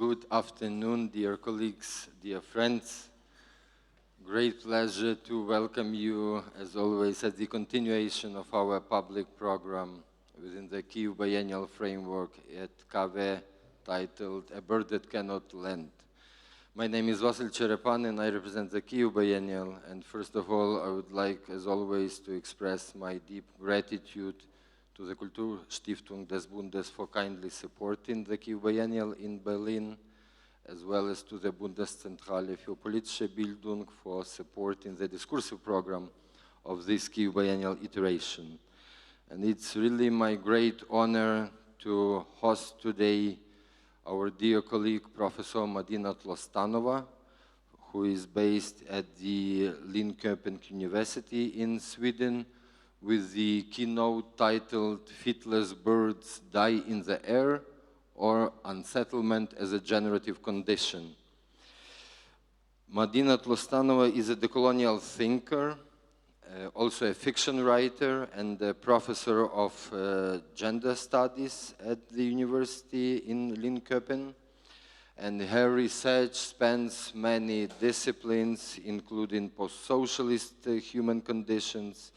Good afternoon, dear colleagues, dear friends. Great pleasure to welcome you, as always, at the continuation of our public program within the Kyiv Biennial framework at KV, titled A Bird That Cannot Land. My name is Vasil Cherepan, and I represent the Kyiv Biennial. And first of all, I would like, as always, to express my deep gratitude to the Kulturstiftung des Bundes for kindly supporting the Kyiv Biennial in Berlin, as well as to the Bundeszentrale für politische Bildung for supporting the discursive program of this Kyiv Biennial iteration. And it's really my great honor to host today our dear colleague, Professor Madina Tlostanova, who is based at the Linköping University in Sweden, with the keynote titled Feetless Birds Die in the Air, or Unsettlement as a Generative Condition. Madina Tlostanova is a decolonial thinker, also a fiction writer and a professor of gender studies at the university in Linköping. And her research spans many disciplines, including post-socialist human conditions,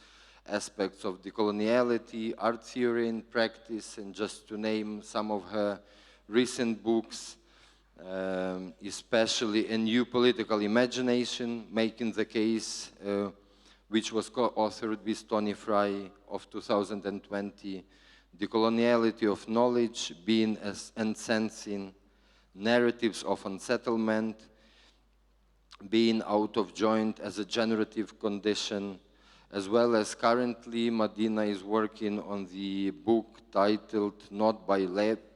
aspects of decoloniality, art theory and practice, and just to name some of her recent books, especially A New Political Imagination, Making the Case, which was co-authored with Tony Fry of 2020, Decoloniality of Knowledge, Being and Sensing, Narratives of Unsettlement, Being Out of Joint as a Generative Condition, as well as currently Madina is working on the book titled Not by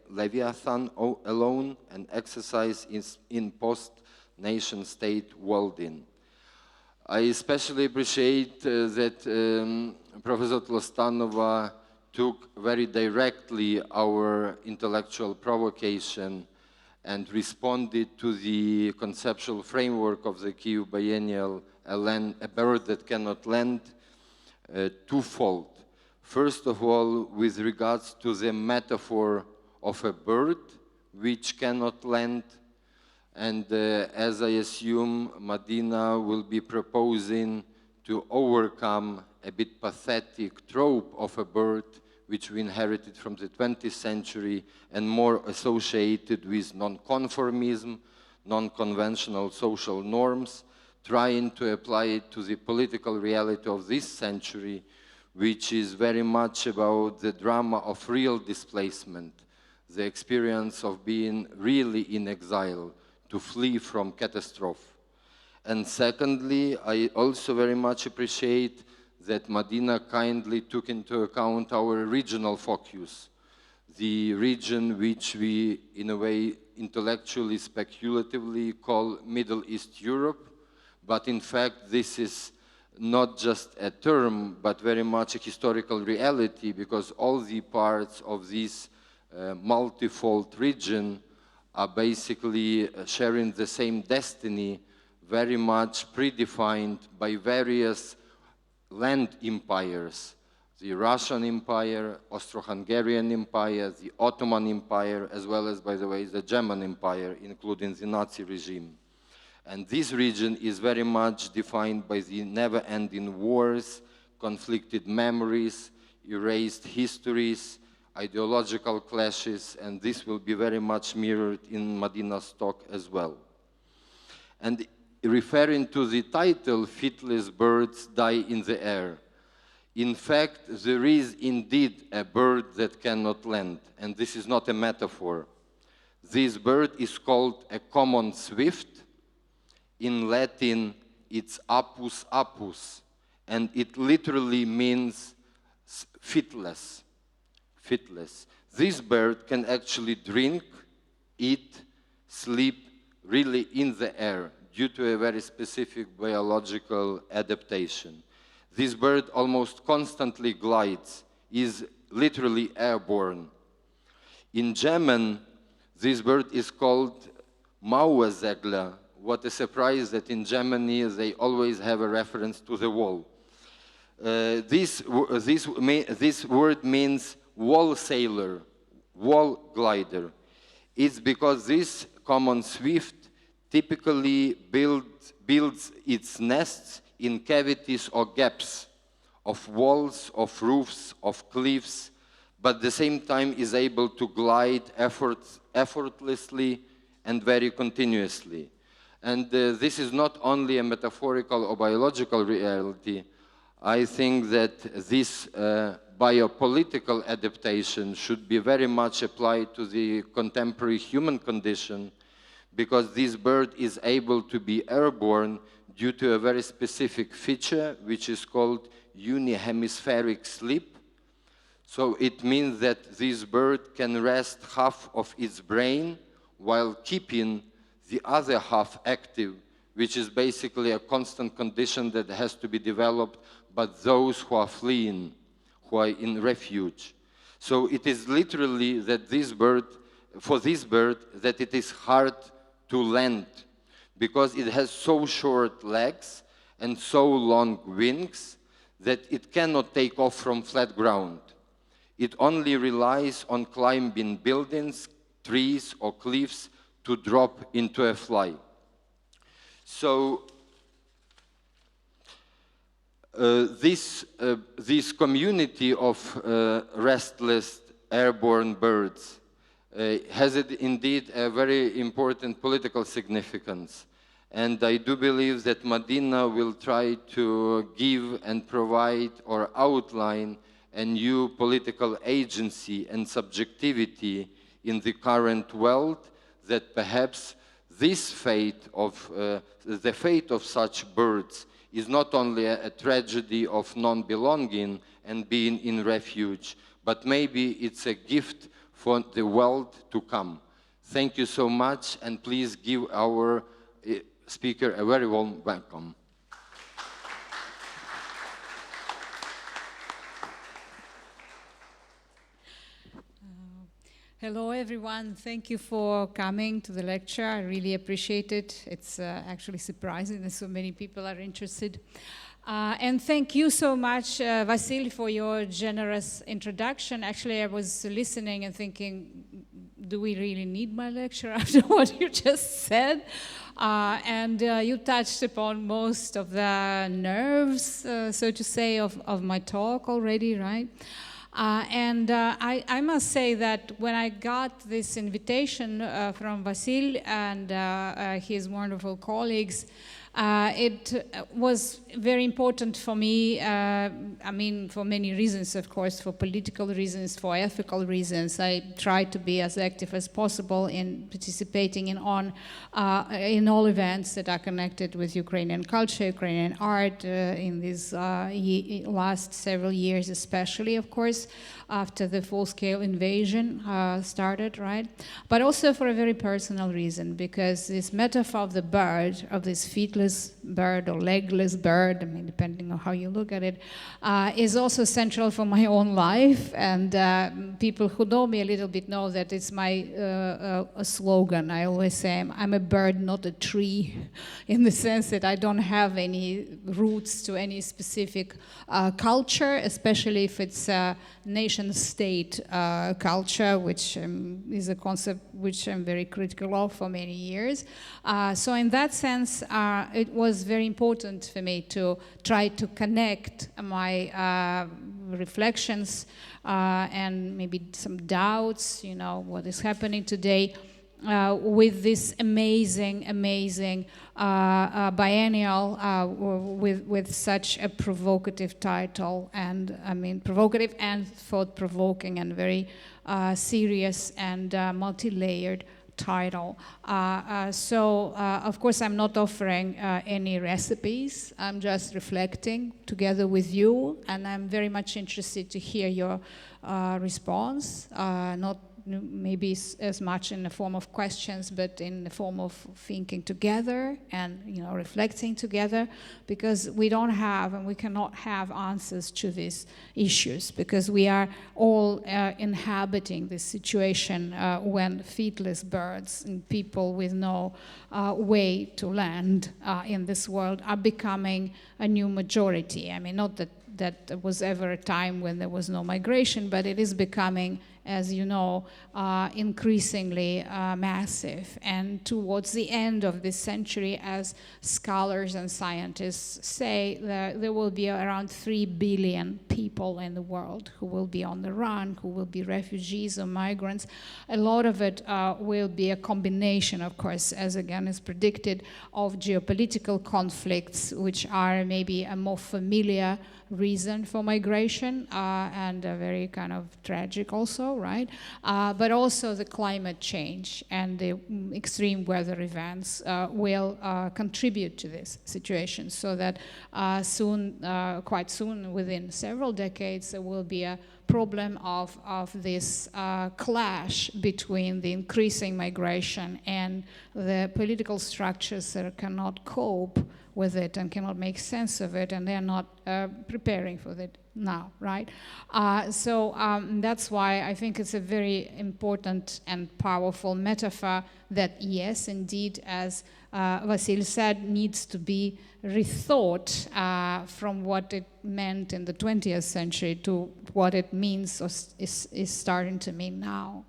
Leviathan Alone, an exercise in post-nation-state worlding. I especially appreciate that Professor Tlostanova took very directly our intellectual provocation and responded to the conceptual framework of the Kyiv Biennial, a bird that cannot land, twofold. First of all, with regards to the metaphor of a bird which cannot land, and as I assume, Madina will be proposing to overcome a bit pathetic trope of a bird which we inherited from the 20th century and more associated with nonconformism, non-conventional social norms, trying to apply it to the political reality of this century, which is very much about the drama of real displacement, the experience of being really in exile, to flee from catastrophe. And secondly, I also very much appreciate that Madina kindly took into account our regional focus, the region which we, in a way, intellectually, speculatively call Middle East Europe. But in fact, this is not just a term, but very much a historical reality, because all the parts of this multifold region are basically sharing the same destiny, very much predefined by various land empires. The Russian Empire, Austro-Hungarian Empire, the Ottoman Empire, as well as, by the way, the German Empire, including the Nazi regime. And this region is very much defined by the never-ending wars, conflicted memories, erased histories, ideological clashes, and this will be very much mirrored in Madina's talk as well. And referring to the title, Feetless Birds Die in the Air, in fact, there is indeed a bird that cannot land, and this is not a metaphor. This bird is called a common swift. In Latin, it's apus apus, and it literally means feetless. Feetless. This bird can actually drink, eat, sleep really in the air due to a very specific biological adaptation. This bird almost constantly glides, is literally airborne. In German, this bird is called Mauersegler. What a surprise that in Germany they always have a reference to the wall. This word means wall sailor, wall glider. It's because this common swift, typically builds its nests in cavities or gaps of walls, of roofs, of cliffs, but at the same time is able to glide effortlessly and very continuously. And this is not only a metaphorical or biological reality. I think that this biopolitical adaptation should be very much applied to the contemporary human condition, because this bird is able to be airborne due to a very specific feature, which is called unihemispheric sleep. So it means that this bird can rest half of its brain while keeping the other half active, which is basically a constant condition that has to be developed by those who are fleeing, who are in refuge. So it is literally that this bird, for this bird, that it is hard to land, because it has so short legs and so long wings that it cannot take off from flat ground. It only relies on climbing buildings, trees, or cliffs to drop into a flight. So this community of restless airborne birds has indeed a very important political significance. And I do believe that Madina will try to give and provide or outline a new political agency and subjectivity in the current world, that perhaps this fate of, the fate of such birds is not only a tragedy of non-belonging and being in refuge, but maybe it's a gift for the world to come. Thank you so much, and please give our speaker a very warm welcome. Hello, everyone. Thank you for coming to the lecture. I really appreciate it. It's actually surprising that so many people are interested. And thank you so much, Vasil, for your generous introduction. Actually, I was listening and thinking, do we really need my lecture after what you just said? And you touched upon most of the nerves, so to say, of my talk already, right? I must say that when I got this invitation from Vasil and his wonderful colleagues, it was very important for me, I mean, for many reasons, of course, for political reasons, for ethical reasons. I tried to be as active as possible in participating in all events that are connected with Ukrainian culture, Ukrainian art in these last several years, especially, of course, after the full-scale invasion started, right? But also for a very personal reason, because this metaphor of the bird, of this feetless bird or legless bird, I mean, depending on how you look at it, is also central for my own life. And people who know me a little bit know that it's my a slogan. I always say I'm a bird, not a tree, in the sense that I don't have any roots to any specific culture, especially if it's a nation-state culture, which is a concept which I'm very critical of for many years. So in that sense, it was very important for me to try to connect my reflections and maybe some doubts, you know, what is happening today, with this amazing biennial with such a provocative title, and I mean provocative and thought-provoking and very serious and multi-layered title. Of course, I'm not offering any recipes. I'm just reflecting together with you, and I'm very much interested to hear your response, not maybe as much in the form of questions, but in the form of thinking together and, you know, reflecting together, because we don't have and we cannot have answers to these issues, because we are all inhabiting this situation when feetless birds and people with no way to land in this world are becoming a new majority. I mean, not that that was ever a time when there was no migration, but it is becoming, as you know, increasingly massive. And towards the end of this century, as scholars and scientists say, there will be around 3 billion people in the world who will be on the run, who will be refugees or migrants. A lot of it will be a combination, of course, as again is predicted, of geopolitical conflicts, which are maybe a more familiar reason for migration and very kind of tragic also, right? But also the climate change and the extreme weather events will contribute to this situation, so that quite soon, within several decades, there will be a problem of this clash between the increasing migration and the political structures that cannot cope with it and cannot make sense of it, and they're not preparing for it now, right? So that's why I think it's a very important and powerful metaphor that, yes, indeed, as Vasil said, needs to be rethought from what it meant in the 20th century to what it means or is starting to mean now.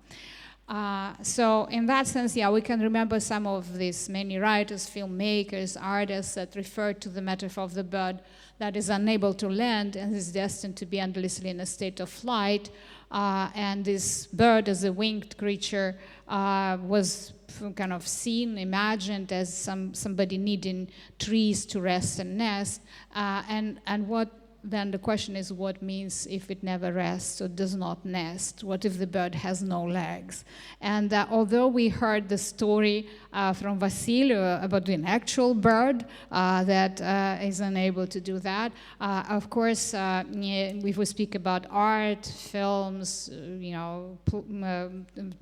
So in that sense, yeah, we can remember some of these many writers, filmmakers, artists that refer to the metaphor of the bird that is unable to land and is destined to be endlessly in a state of flight. And this bird as a winged creature was kind of seen, imagined as somebody needing trees to rest and nest. And what then the question is, what means if it never rests or does not nest? What if the bird has no legs? And although we heard the story from Vasil about an actual bird that is unable to do that, of course, if we speak about art, films,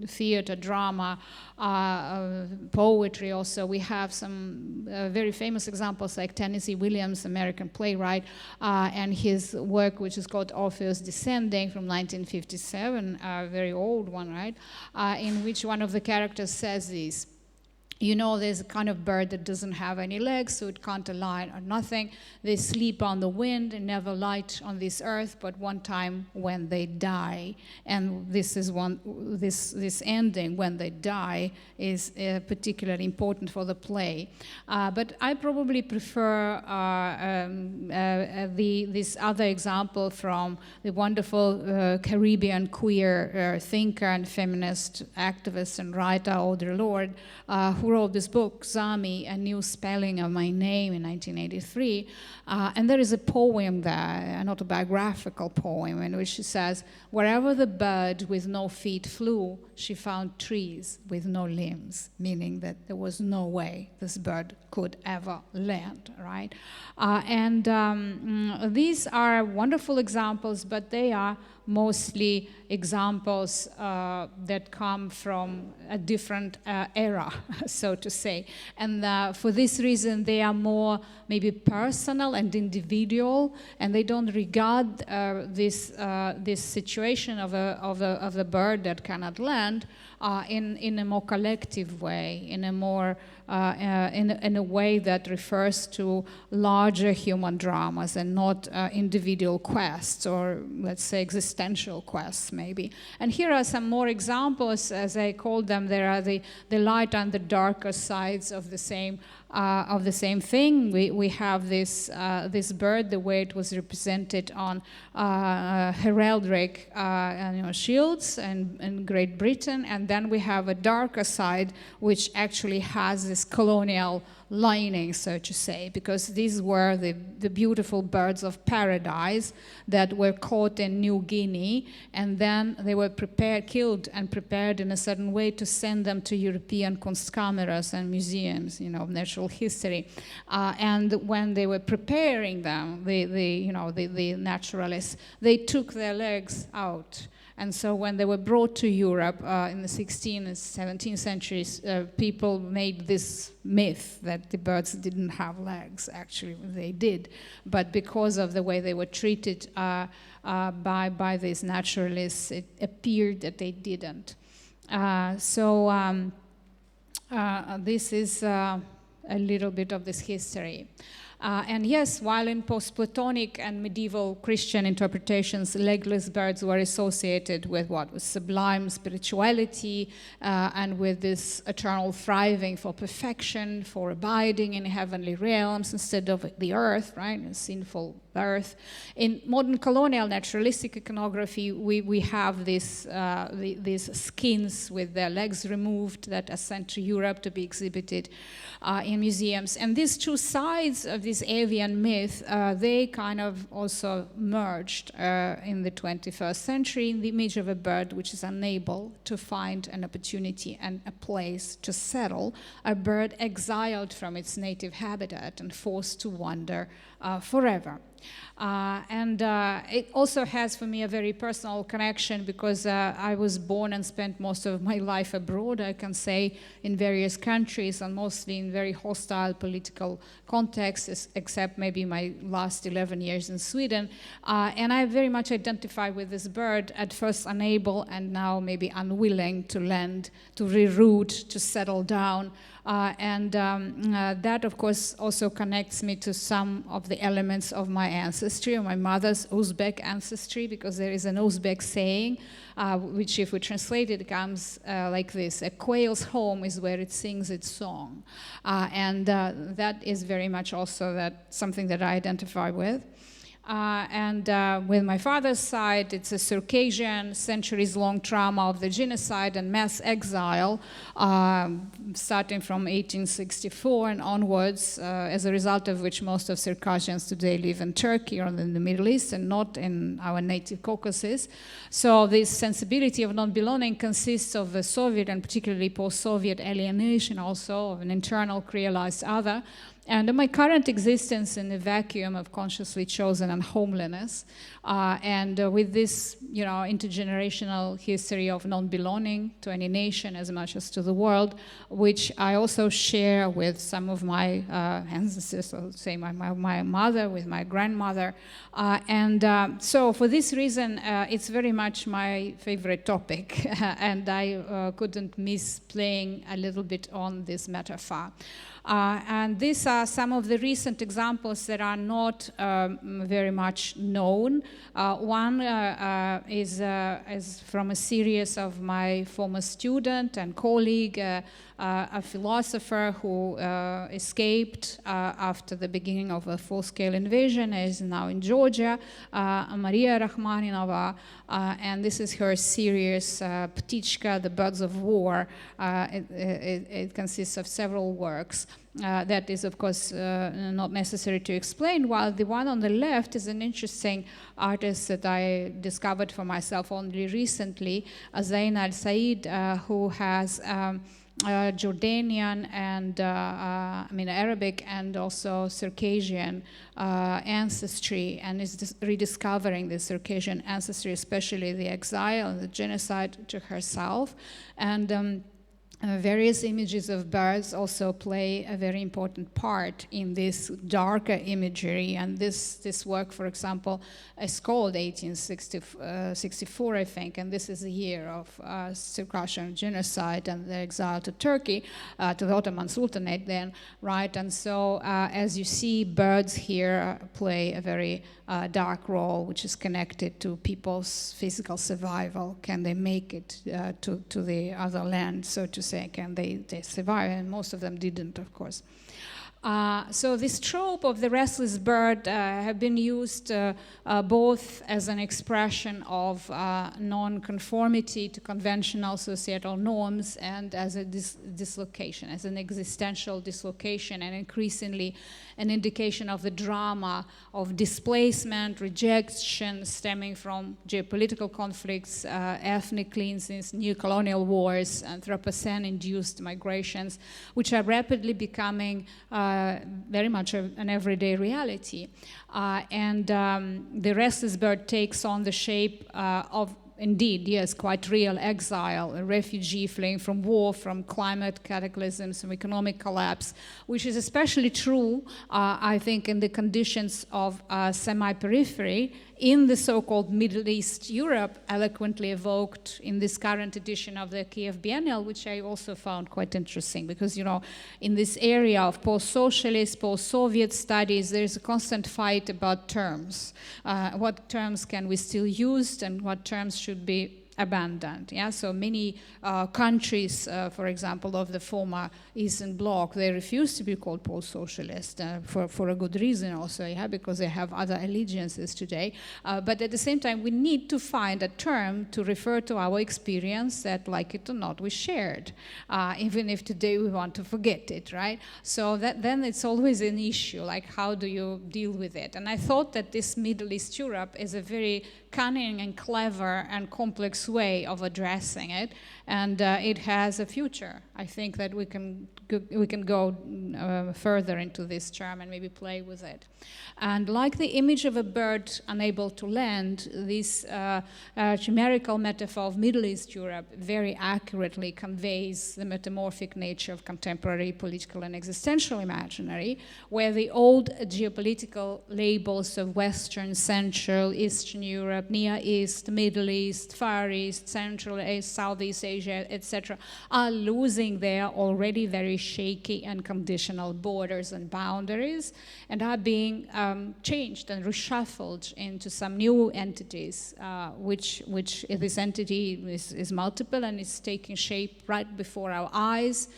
theater, drama, poetry also, we have some very famous examples like Tennessee Williams, American playwright, and his work, which is called Orpheus Descending from 1957, a very old one, right? In which one of the characters says this: you know, there's a kind of bird that doesn't have any legs, so it can't align or nothing. They sleep on the wind and never light on this earth, but one time when they die. And this is this ending, when they die, is particularly important for the play. But I probably prefer this other example from the wonderful Caribbean queer thinker and feminist activist and writer Audre Lorde, who wrote this book, Zami, A New Spelling of My Name, in 1983. And there is a poem there, an autobiographical poem, in which she says, wherever the bird with no feet flew, she found trees with no limbs, meaning that there was no way this bird could ever land, right? These are wonderful examples, but they are mostly examples that come from a different era, so to say. And for this reason, they are more maybe personal and individual, and they don't regard this situation of a bird that cannot land in a more collective way, in a more in a way that refers to larger human dramas and not individual quests, or let's say existential quests maybe. And here are some more examples, as I call them. There are the light and the darker sides of the same thing. We have this bird, the way it was represented on heraldic shields in Great Britain, and then we have a darker side which actually has this colonial lining, so to say, because these were the beautiful birds of paradise that were caught in New Guinea, and then they were killed and prepared in a certain way to send them to European kunstkameras and museums, of natural history. And when they were preparing them, the naturalists, they took their legs out. And so when they were brought to Europe in the 16th and 17th centuries, people made this myth that the birds didn't have legs. Actually, they did. But because of the way they were treated by these naturalists, it appeared that they didn't. This is a little bit of this history. And yes, while in post-Platonic and medieval Christian interpretations, legless birds were associated with what was sublime spirituality and with this eternal thriving for perfection, for abiding in heavenly realms instead of the earth, right, a sinful earth. In modern colonial naturalistic iconography, we have these skins with their legs removed that are sent to Europe to be exhibited in museums. And these two sides of this avian myth, they kind of also merged in the 21st century in the image of a bird which is unable to find an opportunity and a place to settle, a bird exiled from its native habitat and forced to wander forever. And it also has for me a very personal connection because I was born and spent most of my life abroad, I can say, in various countries and mostly in very hostile political contexts, except maybe my last 11 years in Sweden. And I very much identify with this bird, at first unable and now maybe unwilling to land, to reroute, to settle down. That, of course, also connects me to some of the elements of my ancestry, of my mother's Uzbek ancestry, because there is an Uzbek saying, which if we translate it, comes like this: a quail's home is where it sings its song. That is very much also something that I identify with. With my father's side, it's a Circassian, centuries-long trauma of the genocide and mass exile, starting from 1864 and onwards, as a result of which most of Circassians today live in Turkey or in the Middle East and not in our native Caucasus. So this sensibility of non-belonging consists of a Soviet and particularly post-Soviet alienation also of an internal creolized other, and my current existence in the vacuum of consciously chosen unhomeliness, with this, intergenerational history of non-belonging to any nation as much as to the world, which I also share with some of my ancestors, so say my mother, with my grandmother, so for this reason, it's very much my favorite topic, and I couldn't miss playing a little bit on this metaphor. And these are some of the recent examples that are not very much known. One is from a series of my former student and colleague, a philosopher who escaped after the beginning of a full-scale invasion, is now in Georgia, Maria Rachmaninova, and this is her series, Ptichka, the Birds of War. It consists of several works. That is, of course, not necessary to explain, while the one on the left is an interesting artist that I discovered for myself only recently, Zain al-Said, who has Jordanian and Arabic and also Circassian ancestry, and is rediscovering the Circassian ancestry, especially the exile and the genocide, to herself. And various images of birds also play a very important part in this darker imagery, and this work, for example, is called 1864, I think, and this is the year of Circassian genocide and the exile to Turkey, to the Ottoman Sultanate then, right? And so, as you see, birds here play a very dark role, which is connected to people's physical survival. Can they make it to the other land, so to say? Can they survive? And most of them didn't, of course. So this trope of the restless bird have been used both as an expression of nonconformity to conventional societal norms and as a dislocation, as an existential dislocation, and increasingly an indication of the drama of displacement, rejection stemming from geopolitical conflicts, ethnic cleansings, neocolonial wars, Anthropocene-induced migrations, which are rapidly becoming very much an everyday reality. The restless bird takes on the shape of indeed, yes, quite real exile, a refugee fleeing from war, from climate cataclysms, from economic collapse, which is especially true, I think, in the conditions of semi-periphery in the so-called Middle East Europe, eloquently evoked in this current edition of the Kiev Biennial, which I also found quite interesting, because, you know, in this area of post-socialist, post-Soviet studies, there's a constant fight about terms. What terms can we still use and what terms should be abandoned. Yeah, so many countries, for example, of the former Eastern Bloc, they refuse to be called post-socialist for a good reason also, yeah, because they have other allegiances today. But at the same time, we need to find a term to refer to our experience that, like it or not, we shared, even if today we want to forget it, right? So then it's always an issue, like how do you deal with it? And I thought that this Middle East Europe is a very cunning and clever and complex way of addressing it, and it has a future. I think that we can go further into this term and maybe play with it. And like the image of a bird unable to land, this chimerical metaphor of Middle East Europe very accurately conveys the metamorphic nature of contemporary political and existential imaginary, where the old geopolitical labels of Western, Central, Eastern Europe, Near East, Middle East, Far East, Central East, Southeast Asia, etc., are losing their already very shaky and conditional borders and boundaries, and are being changed and reshuffled into some new entities, which this entity is multiple and is taking shape right before our eyes.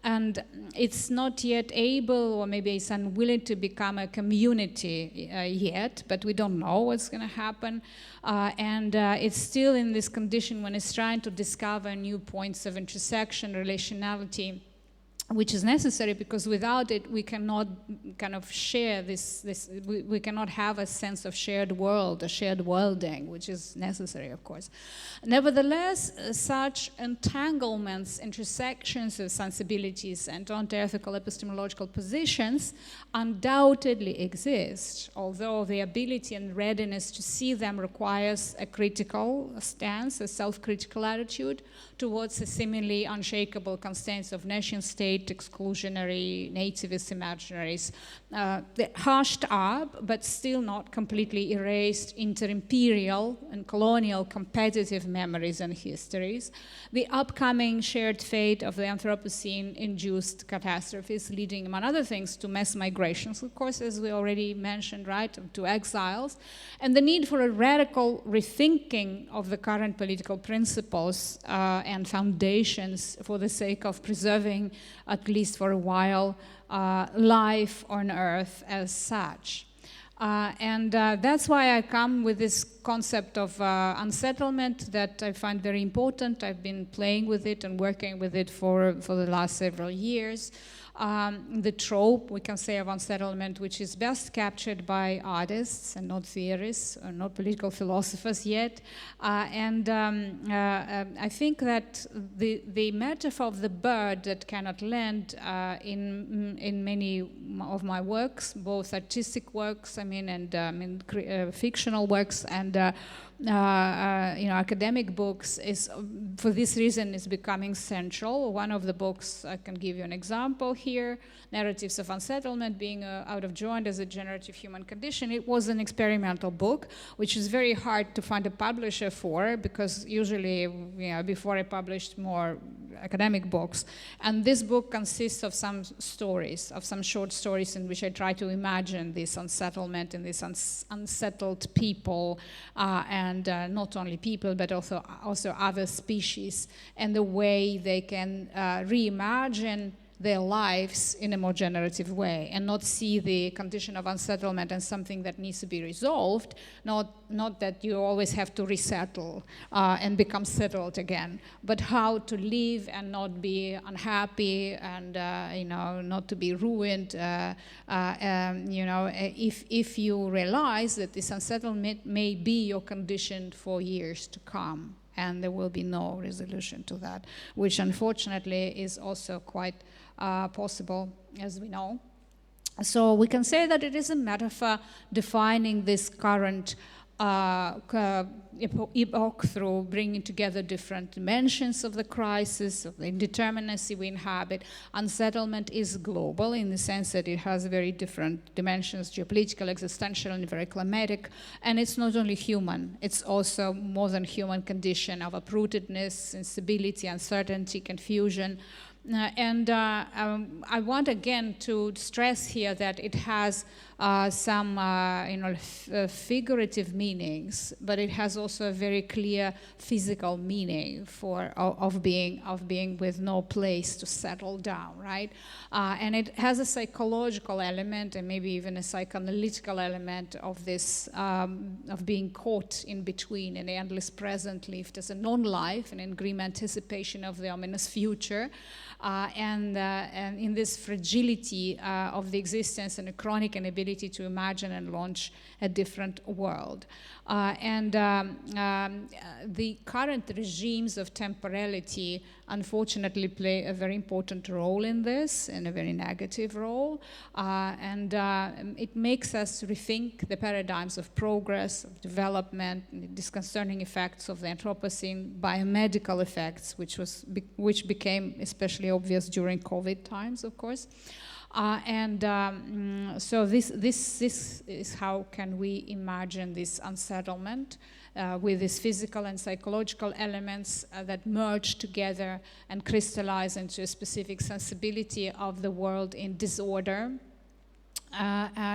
And it's not yet able, or maybe it's unwilling to become a community yet, but we don't know what's going to happen. And it's still in this condition when it's trying to discover new points of intersection, relationality, which is necessary, because without it we cannot kind of share we cannot have a sense of shared world, a shared worlding, which is necessary, of course. Nevertheless, such entanglements, intersections of sensibilities and ontological epistemological positions undoubtedly exist, although the ability and readiness to see them requires a critical stance, a self-critical attitude towards the seemingly unshakable constraints of nation-state, exclusionary, nativist imaginaries. They're hushed up, but still not completely erased, inter-imperial and colonial competitive memories and histories. The upcoming shared fate of the Anthropocene-induced catastrophes, leading, among other things, to mass migrations, of course, as we already mentioned, right, to exiles, and the need for a radical rethinking of the current political principles and foundations for the sake of preserving, at least for a while, life on Earth as such. And that's why I come with this concept of unsettlement that I find very important. I've been playing with it and working with it for the last several years. The trope, we can say, of unsettlement, which is best captured by artists and not theorists, or not political philosophers yet. I think that the metaphor of the bird that cannot land in many of my works, both artistic works, and fictional works, and academic books, is for this reason is becoming central. One of the books, I can give you an example here, Narratives of Unsettlement, being out of joint as a generative human condition. It was an experimental book, which is very hard to find a publisher for, because usually, before I published more academic books. And this book consists of some stories, of some short stories in which I try to imagine this unsettlement and this unsettled people, and not only people, but also other species, and the way they can reimagine their lives in a more generative way, and not see the condition of unsettlement as something that needs to be resolved, not that you always have to resettle and become settled again, but how to live and not be unhappy, and not to be ruined, if you realize that this unsettlement may be your condition for years to come, and there will be no resolution to that, which unfortunately is also quite possible, as we know. So we can say that it is a metaphor defining this current epoch through bringing together different dimensions of the crisis, of the indeterminacy we inhabit. Unsettlement is global in the sense that it has very different dimensions, geopolitical, existential, and very climatic. And it's not only human, it's also more than human condition of uprootedness, instability, uncertainty, confusion. I want again to stress here that it has some figurative meanings, but it has also a very clear physical meaning of being with no place to settle down, right? And it has a psychological element and maybe even a psychoanalytical element of this of being caught in between an endless present lived as a non-life and in grim anticipation of the ominous future. And in this fragility of the existence and a chronic inability to imagine and launch a different world. The current regimes of temporality unfortunately play a very important role in this, and a very negative role. It makes us rethink the paradigms of progress, of development, and the disconcerting effects of the Anthropocene, biomedical effects, which became especially obvious during COVID times, of course. So this is how can we imagine this unsettlement with these physical and psychological elements that merge together and crystallize into a specific sensibility of the world in disorder,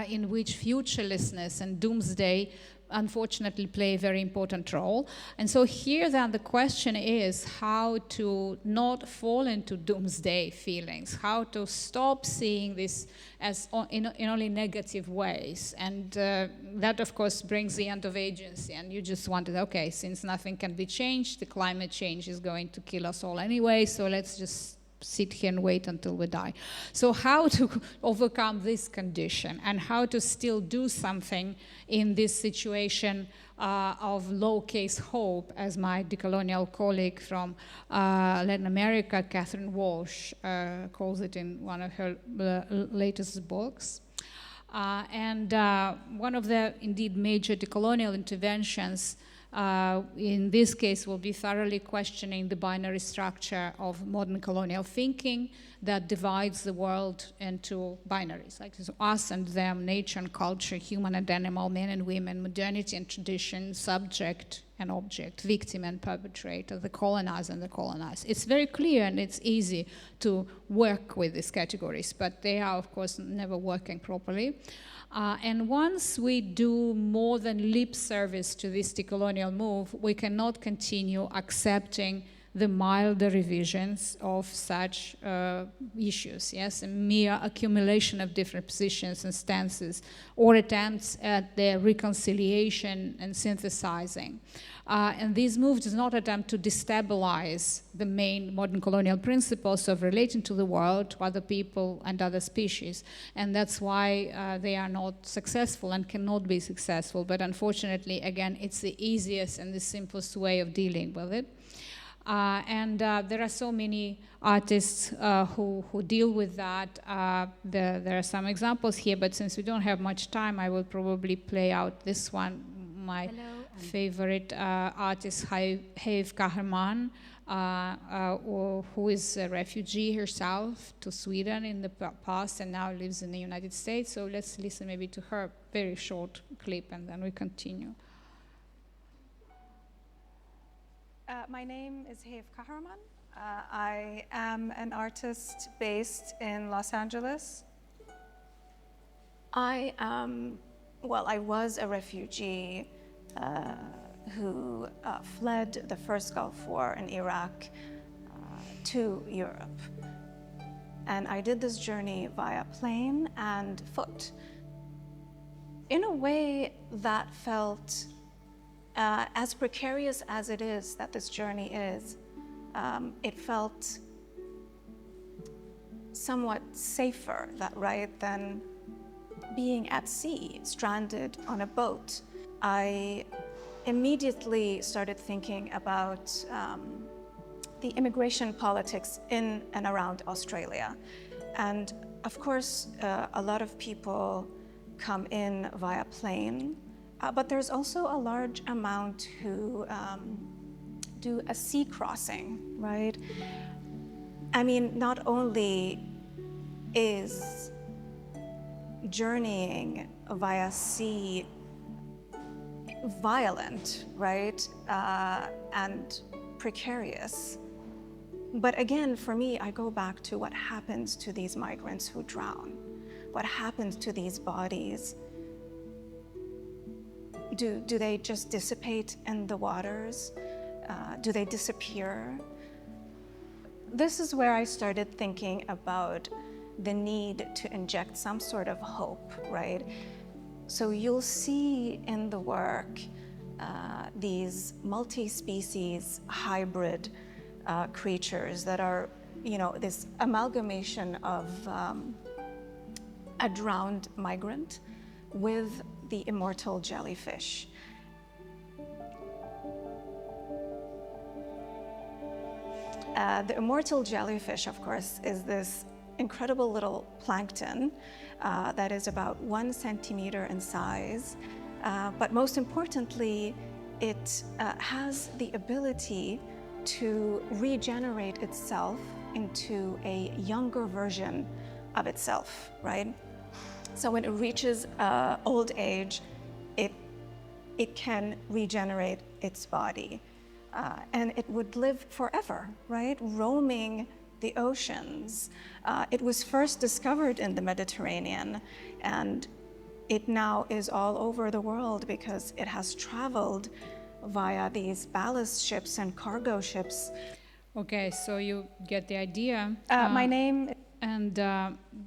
in which futurelessness and doomsday unfortunately play a very important role. And so here then the question is how to not fall into doomsday feelings, how to stop seeing this as in only negative ways. And that of course brings the end of agency, and you just wanted, okay, since nothing can be changed, the climate change is going to kill us all anyway, so let's just sit here and wait until we die. So how to overcome this condition and how to still do something in this situation of low-case hope, as my decolonial colleague from Latin America, Catherine Walsh, calls it in one of her latest books. One of the, indeed, major decolonial interventions in this case will be thoroughly questioning the binary structure of modern colonial thinking that divides the world into binaries, like us and them, nature and culture, human and animal, men and women, modernity and tradition, subject and object, victim and perpetrator, the colonizer and the colonized. It's very clear and it's easy to work with these categories, but they are, of course, never working properly. And once we do more than lip service to this decolonial move, we cannot continue accepting the milder revisions of such issues, yes, a mere accumulation of different positions and stances, or attempts at their reconciliation and synthesizing. And this move does not attempt to destabilize the main modern colonial principles of relating to the world, to other people and other species. And that's why they are not successful and cannot be successful. But unfortunately, again, it's the easiest and the simplest way of dealing with it. There are so many artists who deal with that. There are some examples here, but since we don't have much time, I will probably play out this one. My favorite artist, Hayv Kahraman, who is a refugee herself to Sweden in the past and now lives in the United States. So let's listen maybe to her very short clip and then we continue. My name is Hayv Kahraman. I am an artist based in Los Angeles. I was a refugee who fled the first Gulf War in Iraq to Europe. And I did this journey via plane and foot. In a way that felt as precarious as it is that this journey is, it felt somewhat safer than being at sea, stranded on a boat. I immediately started thinking about the immigration politics in and around Australia. And of course, a lot of people come in via plane. But there's also a large amount who do a sea crossing, right? I mean, not only is journeying via sea violent, right, and precarious, but again, for me, I go back to what happens to these migrants who drown. What happens to these bodies? Do they just dissipate in the waters? Do they disappear? This is where I started thinking about the need to inject some sort of hope, right? So you'll see in the work these multi-species hybrid creatures that are, you know, this amalgamation of a drowned migrant with the immortal jellyfish. The immortal jellyfish, of course, is this incredible little plankton that is about 1 centimeter in size. But most importantly, it has the ability to regenerate itself into a younger version of itself, right? So when it reaches old age, it can regenerate its body. And it would live forever, right? Roaming the oceans. It was first discovered in the Mediterranean, and it now is all over the world because it has traveled via these ballast ships and cargo ships. Okay, so you get the idea. My name... And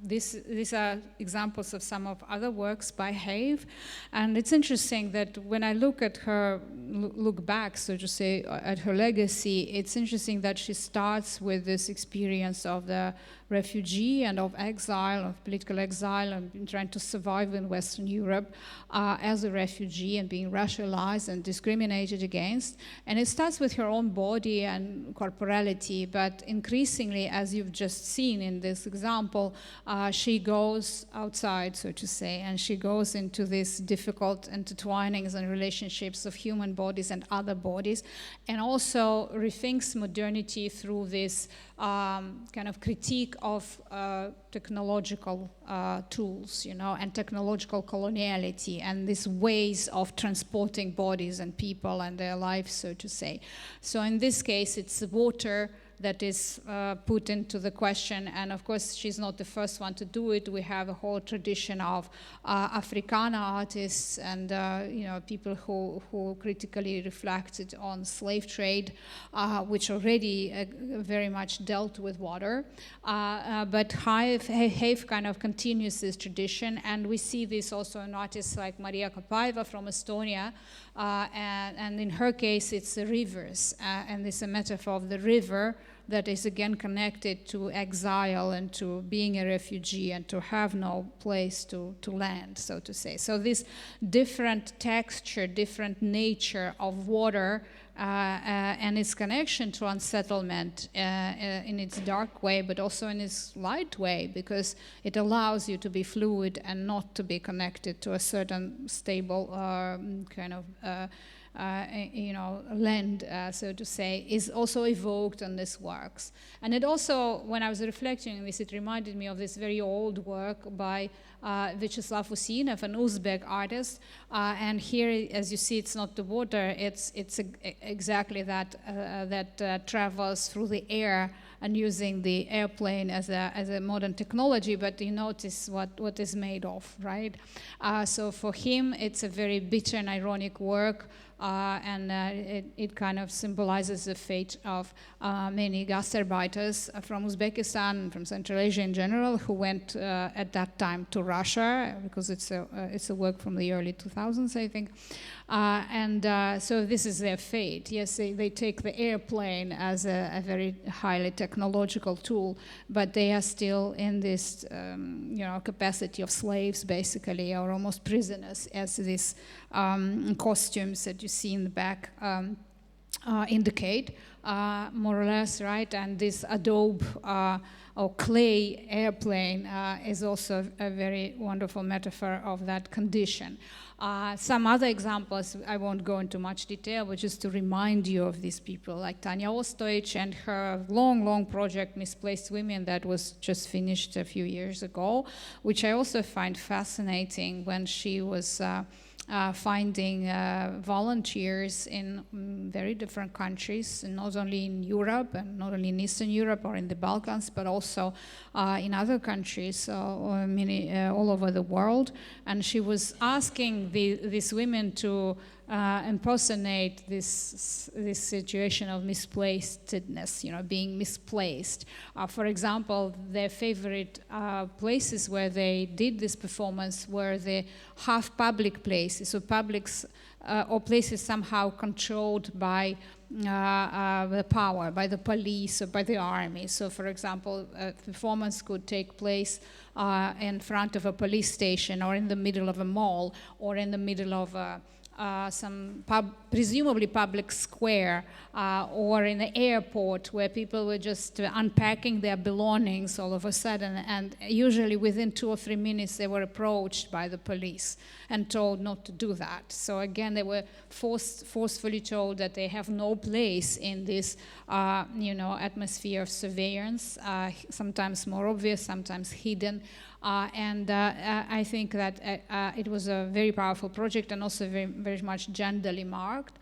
these are examples of some of other works by Have. And it's interesting that when I look at her, look back, so to say, at her legacy, it's interesting that she starts with this experience of the refugee and of exile, of political exile, and trying to survive in Western Europe as a refugee and being racialized and discriminated against. And it starts with her own body and corporality, but increasingly, as you've just seen in this example, she goes outside, so to say, and she goes into these difficult intertwinings and relationships of human bodies and other bodies, and also rethinks modernity through this kind of critique of technological tools, you know, and technological coloniality, and these ways of transporting bodies and people and their lives, so to say. So in this case, it's water that is put into the question, and of course she's not the first one to do it. We have a whole tradition of Africana artists and you know, people who critically reflected on slave trade, which already very much dealt with water. But Have kind of continues this tradition, and we see this also in artists like Maria Kapaeva from Estonia, and in her case it's the rivers, and it's a metaphor of the river that is again connected to exile and to being a refugee and to have no place to land, so to say. So this different texture, different nature of water and its connection to unsettlement in its dark way, but also in its light way, because it allows you to be fluid and not to be connected to a certain stable kind of you know, land, so to say, is also evoked in these works. And it also, when I was reflecting on this, it reminded me of this very old work by Vyacheslav Usinov, an Uzbek artist. And here, as you see, it's not the water, it's exactly that that travels through the air and using the airplane as a modern technology, but you notice what is made of, right? So for him, it's a very bitter and ironic work, and it kind of symbolizes the fate of many gastarbeiters from Uzbekistan, from Central Asia in general, who went at that time to Russia, because it's a work from the early 2000s, I think. So this is their fate. Yes, they take the airplane as a very highly technological tool, but they are still in this you know, capacity of slaves, basically, or almost prisoners, as these costumes that you see in the back indicate, more or less, right? And this adobe or clay airplane is also a very wonderful metaphor of that condition. Some other examples, I won't go into much detail, but just to remind you of these people, like Tanya Ostoich and her long project, Misplaced Women, that was just finished a few years ago, which I also find fascinating when she was finding volunteers in very different countries, and not only in Europe and not only in Eastern Europe or in the Balkans, but also in other countries all over the world. And she was asking these women to impersonate this situation of misplacedness, being misplaced. For example, their favorite places where they did this performance were the half-public places, so publics or places somehow controlled by the power, by the police or by the army. So, for example, a performance could take place in front of a police station, or in the middle of a mall, or in the middle of some presumably public square, or in the airport, where people were just unpacking their belongings all of a sudden, and usually within 2 or 3 minutes they were approached by the police and told not to do that. So again, they were forcefully told that they have no place in this atmosphere of surveillance, sometimes more obvious, sometimes hidden. I think that it was a very powerful project, and also very much genderly marked.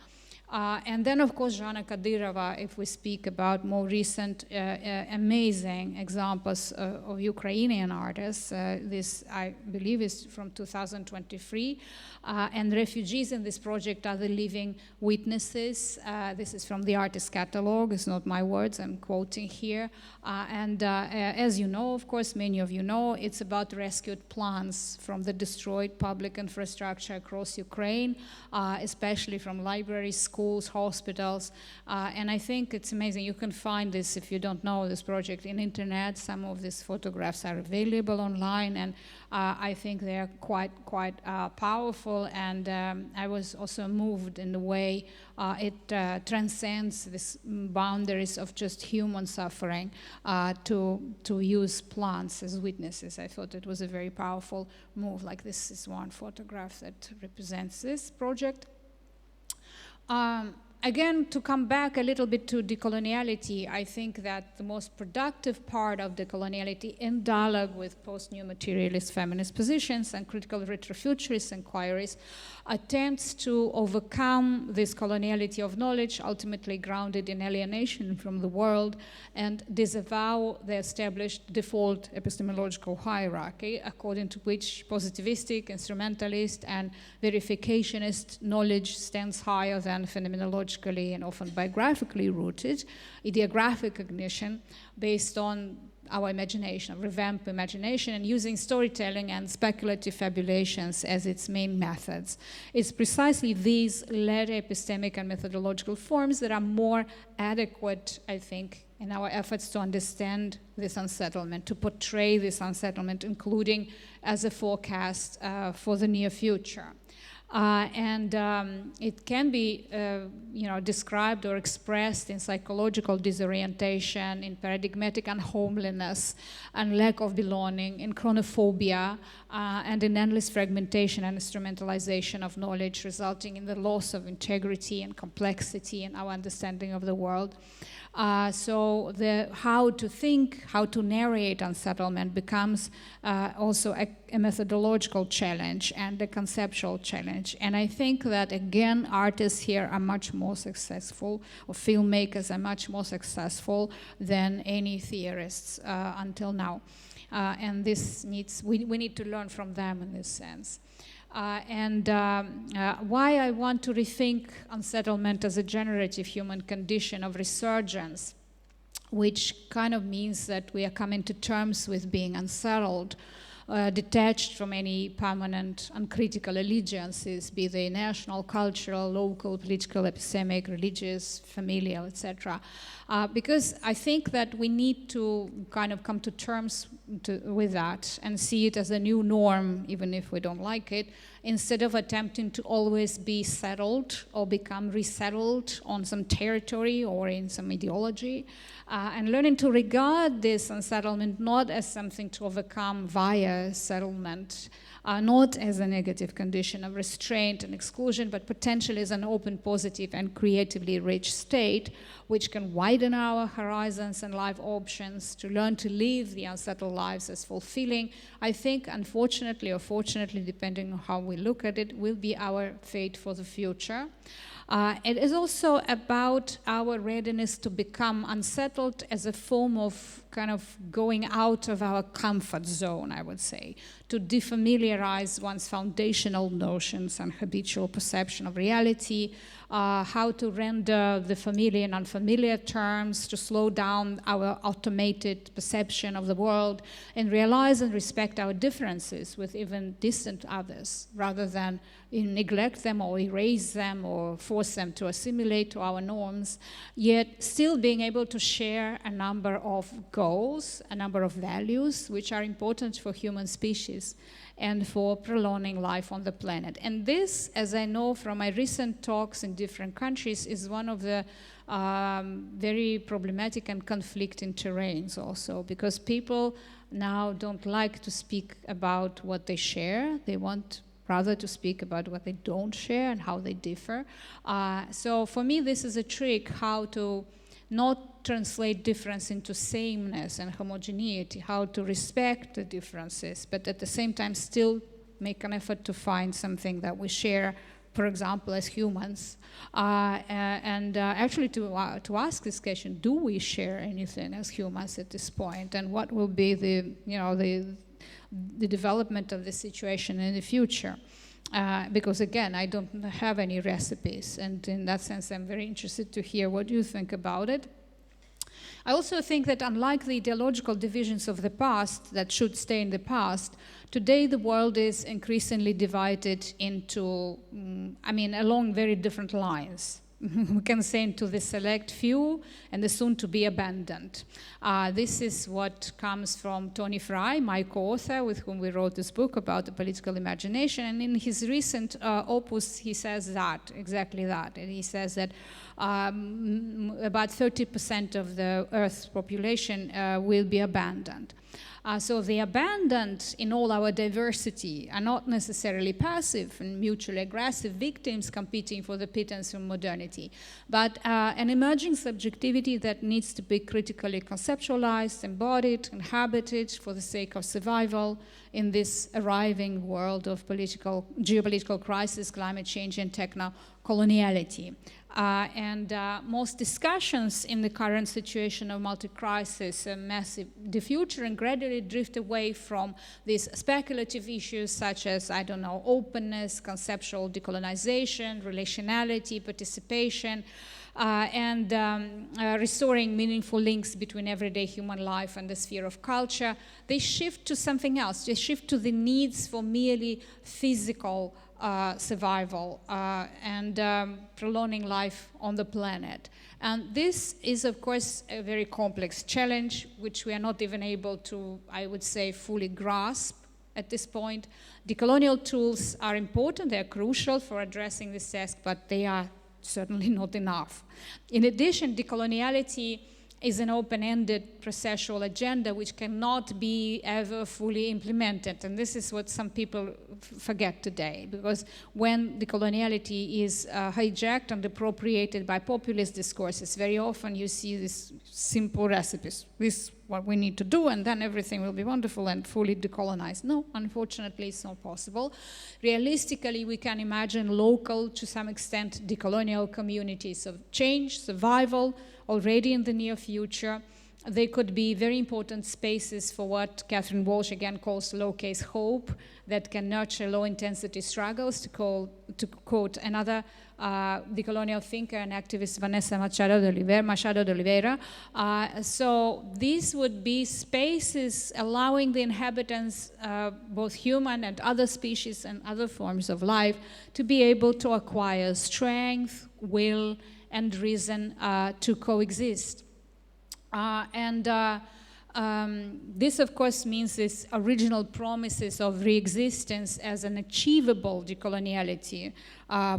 And then, of course, Zhana Kadyrova, if we speak about more recent amazing examples of Ukrainian artists. This, I believe, is from 2023. And refugees in this project are the living witnesses. This is from the artist catalog. It's not my words, I'm quoting here. As you know, of course, many of you know, it's about rescued plants from the destroyed public infrastructure across Ukraine, especially from libraries, schools, hospitals. And I think it's amazing. You can find this, if you don't know this project, in internet. Some of these photographs are available online, and I think they're quite powerful. And I was also moved in the way it transcends these boundaries of just human suffering to use plants as witnesses. I thought it was a very powerful move. Like, this is one photograph that represents this project. Again, to come back a little bit to decoloniality, I think that the most productive part of decoloniality, in dialogue with post-new materialist feminist positions and critical retrofuturist inquiries, attempts to overcome this coloniality of knowledge, ultimately grounded in alienation from the world, and disavow the established default epistemological hierarchy, according to which positivistic, instrumentalist, and verificationist knowledge stands higher than phenomenological and often biographically rooted ideographic cognition based on our imagination, revamped imagination, and using storytelling and speculative fabulations as its main methods. It's precisely these latter epistemic and methodological forms that are more adequate, I think, in our efforts to understand this unsettlement, to portray this unsettlement, including as a forecast for the near future. It can be, described or expressed in psychological disorientation, in paradigmatic unhomeliness and lack of belonging, in chronophobia, and in endless fragmentation and instrumentalization of knowledge, resulting in the loss of integrity and complexity in our understanding of the world. So how to think, how to narrate unsettlement becomes also a methodological challenge and a conceptual challenge. And I think that, again, artists here are much more successful, or filmmakers are much more successful than any theorists until now. And this we need to learn from them in this sense. Why I want to rethink unsettlement as a generative human condition of resurgence, which kind of means that we are coming to terms with being unsettled, detached from any permanent uncritical allegiances, be they national, cultural, local, political, epistemic, religious, familial, etc. Because I think that we need to kind of come to terms with that and see it as a new norm, even if we don't like it, instead of attempting to always be settled or become resettled on some territory or in some ideology, and learning to regard this unsettlement not as something to overcome via settlement, not as a negative condition of restraint and exclusion, but potentially as an open, positive, and creatively rich state, which can widen our horizons and life options to learn to live the unsettled lives as fulfilling. I think, unfortunately or fortunately, depending on how we look at it, will be our fate for the future. It is also about our readiness to become unsettled as a form of kind of going out of our comfort zone, I would say, to defamiliarize one's foundational notions and habitual perception of reality, how to render the familiar and unfamiliar terms, to slow down our automated perception of the world, and realize and respect our differences with even distant others, rather than neglect them or erase them or force them to assimilate to our norms, yet still being able to share a number of goals, a number of values which are important for human species and for prolonging life on the planet. And this, as I know from my recent talks in different countries, is one of the very problematic and conflicting terrains also, because people now don't like to speak about what they share. They want rather to speak about what they don't share and how they differ. So for me, this is a trick how to not translate difference into sameness and homogeneity, how to respect the differences, but at the same time still make an effort to find something that we share, for example, as humans, and actually to ask this question: do we share anything as humans at this point, and what will be the development of the situation in the future? Because again, I don't have any recipes, and in that sense I'm very interested to hear what you think about it. I also think that unlike the ideological divisions of the past that should stay in the past, today the world is increasingly divided into, along very different lines. We can say into the select few and the soon to be abandoned. This is what comes from Tony Fry, my co-author, with whom we wrote this book about the political imagination. And in his recent opus, he says that, exactly that. And he says that about 30% of the Earth's population will be abandoned. So the abandoned in all our diversity are not necessarily passive and mutually aggressive victims competing for the pittance of modernity, but an emerging subjectivity that needs to be critically conceptualized, embodied, inhabited for the sake of survival in this arriving world of geopolitical crisis, climate change, and techno-coloniality. Most discussions in the current situation of multi-crisis, massive the future, and gradually drift away from these speculative issues such as, openness, conceptual decolonization, relationality, participation, and restoring meaningful links between everyday human life and the sphere of culture. They shift to something else. They shift to the needs for merely physical survival and prolonging life on the planet. And this is, of course, a very complex challenge, which we are not even able to, I would say, fully grasp at this point. Decolonial tools are important, they are crucial for addressing this task, but they are certainly not enough. In addition, decoloniality is an open-ended processual agenda which cannot be ever fully implemented. And this is what some people forget today, because when decoloniality is hijacked and appropriated by populist discourses, very often you see these simple recipes. This is what we need to do, and then everything will be wonderful and fully decolonized. No, unfortunately, it's not possible. Realistically, we can imagine local, to some extent, decolonial communities of change, survival, already in the near future, They could be very important spaces for what Catherine Walsh again calls low-case hope, that can nurture low-intensity struggles, to quote another decolonial thinker and activist, Vanessa Machado de Oliveira. So these would be spaces allowing the inhabitants, both human and other species and other forms of life, to be able to acquire strength, will, and reason to coexist. This, of course, means these original promises of re-existence as an achievable decoloniality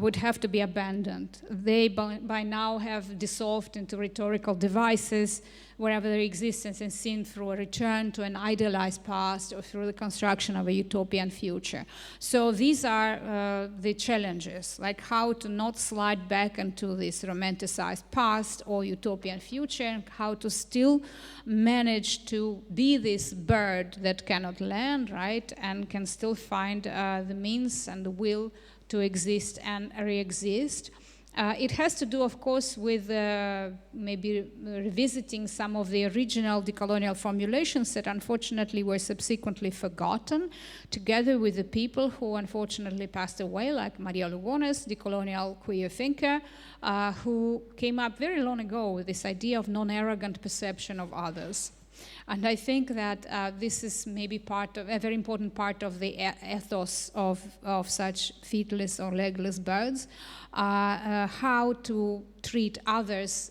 would have to be abandoned. They, by now, have dissolved into rhetorical devices wherever their existence is seen through a return to an idealized past or through the construction of a utopian future. So these are the challenges, like how to not slide back into this romanticized past or utopian future, and how to still manage to be this bird that cannot land, right, and can still find the means and the will to exist and re-exist. It has to do, of course, with maybe revisiting some of the original decolonial formulations that unfortunately were subsequently forgotten, together with the people who unfortunately passed away, like Maria Lugones, decolonial queer thinker, who came up very long ago with this idea of non-arrogant perception of others. And I think that this is maybe a very important part of the ethos of such feetless or legless birds, how to treat others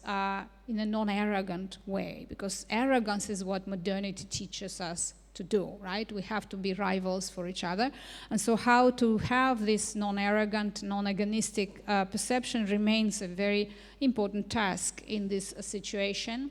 in a non-arrogant way, because arrogance is what modernity teaches us to do, right? We have to be rivals for each other. And so how to have this non-arrogant, non-agonistic perception remains a very important task in this situation.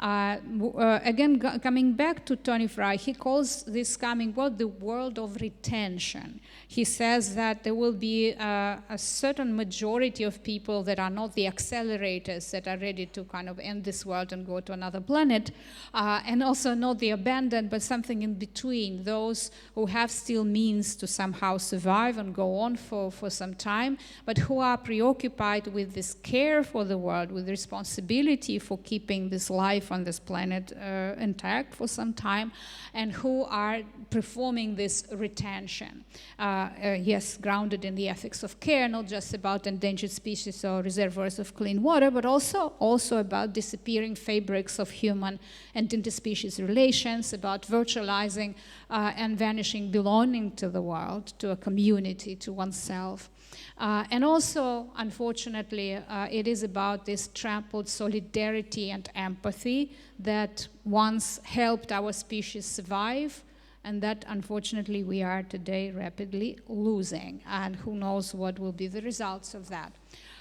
Again, coming back to Tony Fry, he calls this coming world the world of retention. He says that there will be a certain majority of people that are not the accelerators that are ready to kind of end this world and go to another planet, and also not the abandoned, but something in between, those who have still means to somehow survive and go on for some time, but who are preoccupied with this care for the world, with responsibility for keeping this life on this planet intact for some time, and who are performing this retention. Yes, grounded in the ethics of care, not just about endangered species or reservoirs of clean water, but also about disappearing fabrics of human and interspecies relations, about virtualizing and vanishing belonging to the world, to a community, to oneself. And also, unfortunately, it is about this trampled solidarity and empathy that once helped our species survive, and that, unfortunately, we are today rapidly losing. And who knows what will be the results of that.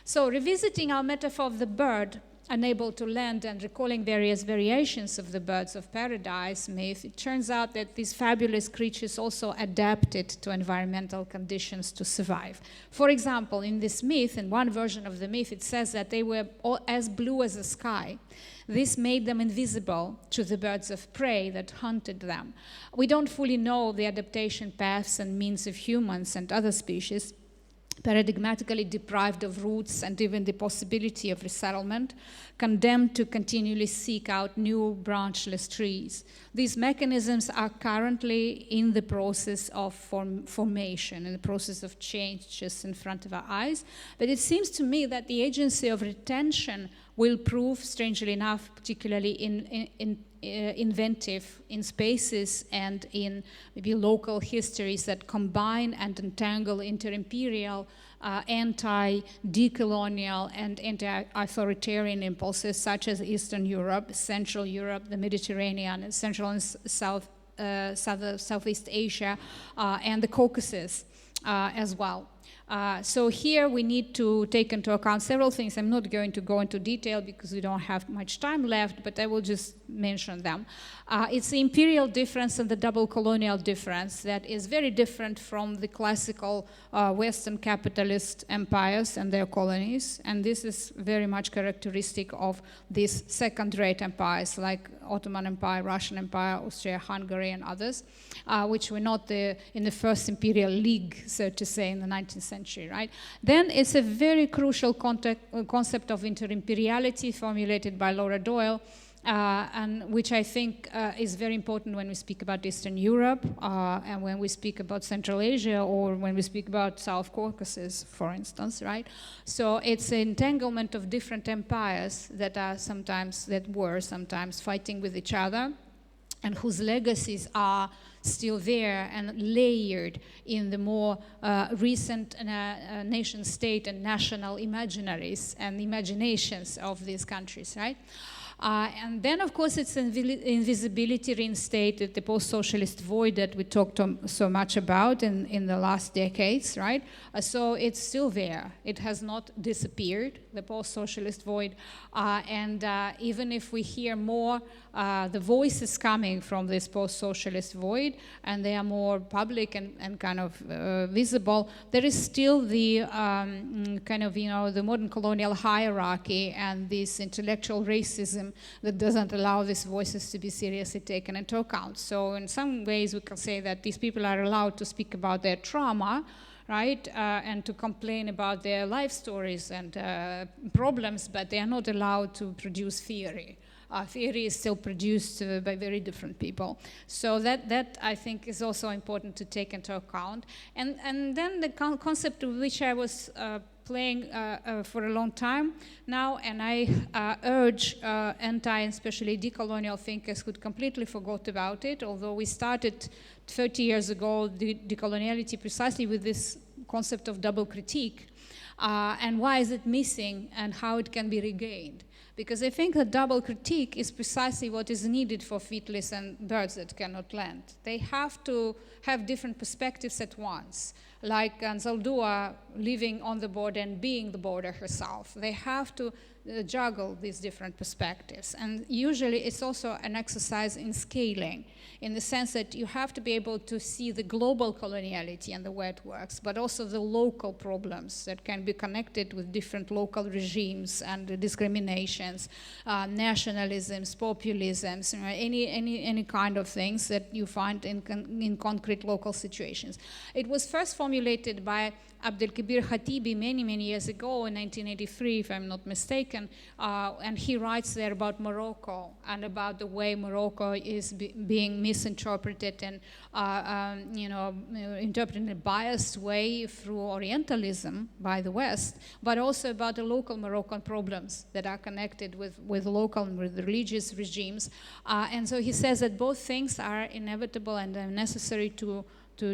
So, revisiting our metaphor of the bird, unable to land, and recalling various variations of the birds of paradise myth, it turns out that these fabulous creatures also adapted to environmental conditions to survive. For example, in this myth, in one version of the myth, it says that they were all as blue as the sky. This made them invisible to the birds of prey that hunted them. We don't fully know the adaptation paths and means of humans and other species, paradigmatically deprived of roots and even the possibility of resettlement, condemned to continually seek out new branchless trees. These mechanisms are currently in the process of formation, in the process of change just in front of our eyes. But it seems to me that the agency of retention will prove, strangely enough, particularly inventive in spaces and in maybe local histories that combine and entangle inter-imperial, anti-decolonial and anti-authoritarian impulses such as Eastern Europe, Central Europe, the Mediterranean, and Central and Southeast Asia, and the Caucasus as well. So here we need to take into account several things. I'm not going to go into detail because we don't have much time left, but I will just mention them. It's the imperial difference and the double colonial difference that is very different from the classical Western capitalist empires and their colonies. And this is very much characteristic of these second-rate empires like Ottoman Empire, Russian Empire, Austria-Hungary, and others, which were not in the first imperial league, so to say, in the 19th century, right? Then it's a very crucial concept of inter-imperiality formulated by Laura Doyle, and which I think is very important when we speak about Eastern Europe and when we speak about Central Asia or when we speak about South Caucasus, for instance, right? So it's an entanglement of different empires that were sometimes fighting with each other, and whose legacies are still there and layered in the more recent nation-state and national imaginaries and imaginations of these countries, right? And then, of course, it's invisibility reinstated, the post-socialist void that we talked so much about in the last decades, right? So it's still there. It has not disappeared, the post-socialist void. And even if we hear more, the voices coming from this post-socialist void, and they are more public and kind of visible, there is still the kind of, the modern colonial hierarchy and this intellectual racism that doesn't allow these voices to be seriously taken into account. So in some ways we can say that these people are allowed to speak about their trauma, right, and to complain about their life stories and problems, but they are not allowed to produce theory. Theory is still produced by very different people. So that I think is also important to take into account. And then the concept of which I was playing for a long time now, and I urge anti and especially decolonial thinkers who completely forgot about it, although we started 30 years ago decoloniality precisely with this concept of double critique. And why is it missing and how it can be regained? Because I think that double critique is precisely what is needed for feetless and birds that cannot land. They have to have different perspectives at once, like Anzaldúa living on the border and being the border herself. They have to juggle these different perspectives. And usually it's also an exercise in scaling, in the sense that you have to be able to see the global coloniality and the way it works, but also the local problems that can be connected with different local regimes and discriminations, nationalisms, populisms, any kind of things that you find in concrete local situations. It was first formulated by Abdelkabir Khatibi many years ago in 1983, if I'm not mistaken, and he writes there about Morocco and about the way Morocco is being misinterpreted and interpreted in a biased way through Orientalism by the West, but also about the local Moroccan problems that are connected with local and with religious regimes. And so he says that both things are inevitable and necessary to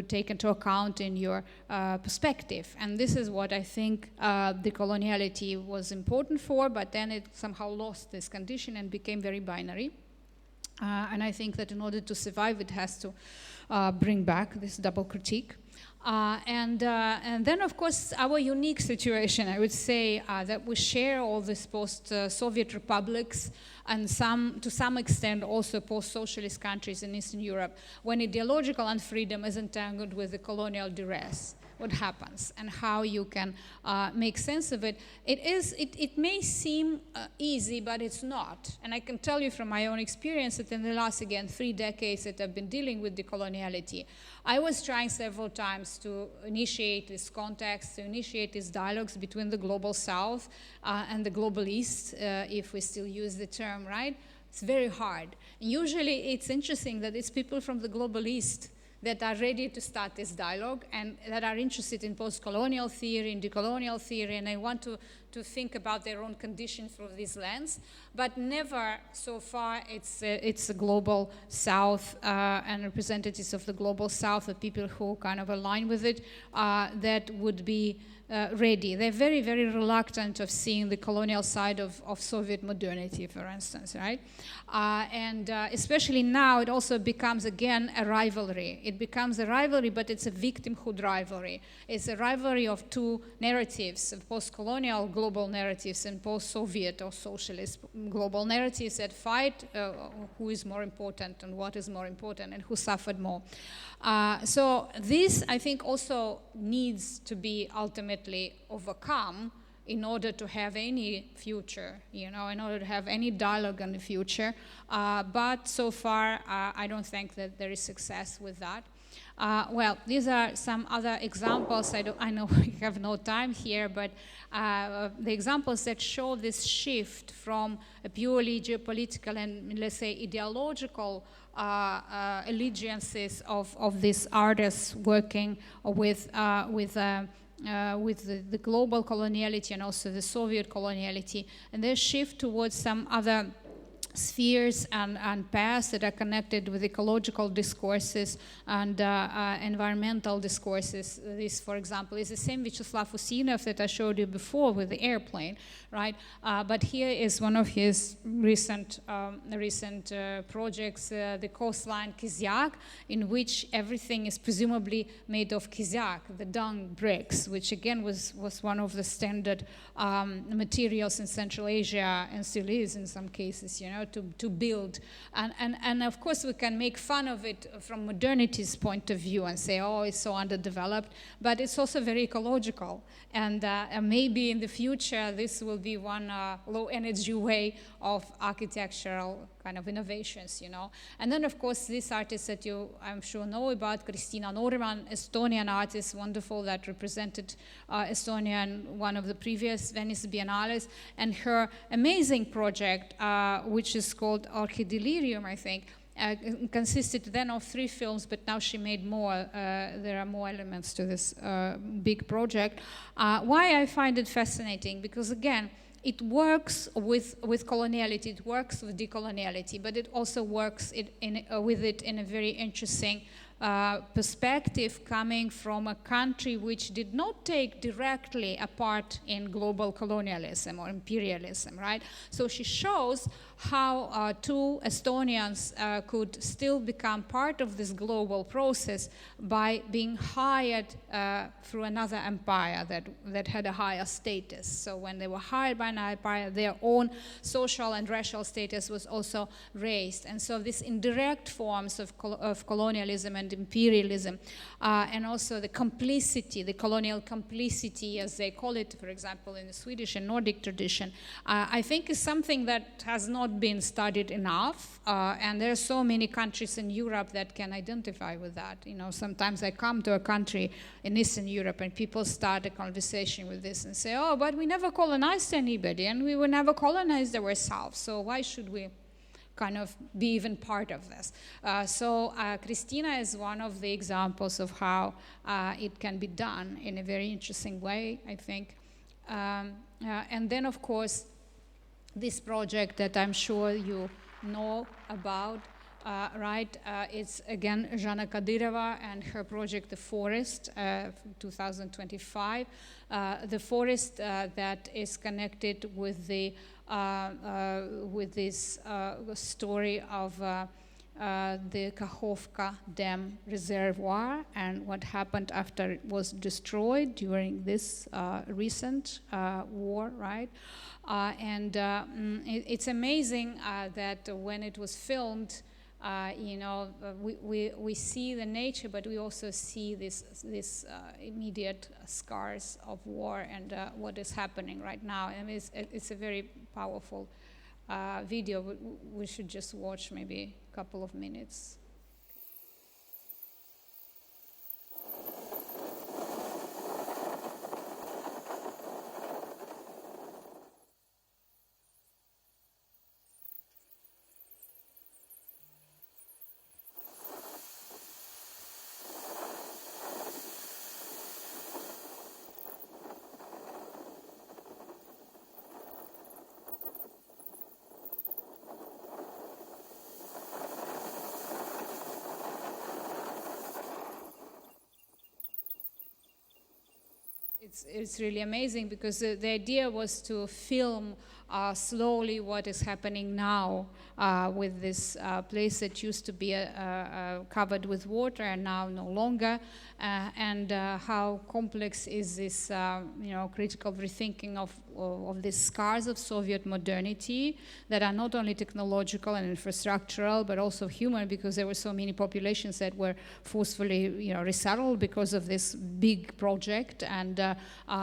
take into account in your perspective. And this is what I think decoloniality was important for, but then it somehow lost this condition and became very binary. And I think that in order to survive, it has to bring back this double critique. And then, of course, our unique situation, I would say, that we share all these post-Soviet republics and to some extent also post-socialist countries in Eastern Europe, when ideological unfreedom is entangled with the colonial duress. What happens and how you can make sense of it. It may seem easy, but it's not. And I can tell you from my own experience that in the last, again, 3 decades that I've been dealing with decoloniality, I was trying several times to initiate this context, to initiate these dialogues between the global South and the global East, if we still use the term, right? It's very hard. Usually it's interesting that it's people from the global East that are ready to start this dialogue and that are interested in post-colonial theory, in decolonial theory, and they want to think about their own condition through this lens. But never so far it's the global South and representatives of the global South, the people who kind of align with it, that would be ready. They're very reluctant of seeing the colonial side of Soviet modernity, for instance, right? And especially now, it also becomes, again, a rivalry. It becomes a rivalry, but it's a victimhood rivalry. It's a rivalry of two narratives, of post-colonial global narratives and post-Soviet or socialist global narratives that fight who is more important and what is more important and who suffered more. So this, I think, also needs to be ultimately overcome in order to have any future, in order to have any dialogue in the future. But so far, I don't think that there is success with that. Well, these are some other examples. I know we have no time here, but the examples that show this shift from a purely geopolitical and, let's say, ideological allegiances of these artists working with the global coloniality and also the Soviet coloniality, and their shift towards some other spheres and paths that are connected with ecological discourses and environmental discourses. This, for example, is the same Vyacheslav Usinov that I showed you before with the airplane, right? But here is one of his recent projects, the coastline Kizyak, in which everything is presumably made of Kizyak, the dung bricks, which again was one of the standard materials in Central Asia and still is in some cases, you know, to build. And of course we can make fun of it from modernity's point of view and say, oh, it's so underdeveloped, but it's also very ecological. And maybe in the future this will be one low energy way of architectural kind of innovations, you know. And then of course these artists that you, I'm sure, know about, Kristina Norman, Estonian artist, wonderful, that represented Estonia in one of the previous Venice Biennales, and her amazing project, which is called Archidelirium, I think, consisted then of 3 films, but now she made more. There are more elements to this big project. Why I find it fascinating? Because again, it works with coloniality, it works with decoloniality, but it also works with it in a very interesting perspective, coming from a country which did not take directly a part in global colonialism or imperialism, right? So she shows how 2 Estonians could still become part of this global process by being hired through another empire that had a higher status. So when they were hired by an empire, their own social and racial status was also raised. And so these indirect forms of colonialism and imperialism, and also the complicity, the colonial complicity, as they call it, for example, in the Swedish and Nordic tradition, I think is something that has not been studied enough, and there are so many countries in Europe that can identify with that. You know, sometimes I come to a country in Eastern Europe and people start a conversation with this and say, oh, but we never colonized anybody and we were never colonized ourselves, so why should we kind of be even part of this? So Kristina is one of the examples of how it can be done in a very interesting way, I think. And then, of course, this project that I'm sure you know about, right? It's again Zhana Kadyrova and her project, The Forest, 2025. The forest that is connected with the with this story of the Kakhovka Dam reservoir and what happened after it was destroyed during this recent war, right? It's amazing that when it was filmed, you know, we see the nature, but we also see this immediate scars of war and what is happening right now. I mean, it's a very powerful video. We should just watch maybe a couple of minutes. It's really amazing because the idea was to film slowly what is happening now with this place that used to be covered with water and now no longer, and how complex is this, you know, critical rethinking of of these scars of Soviet modernity that are not only technological and infrastructural, but also human, because there were so many populations that were forcefully resettled because of this big project. And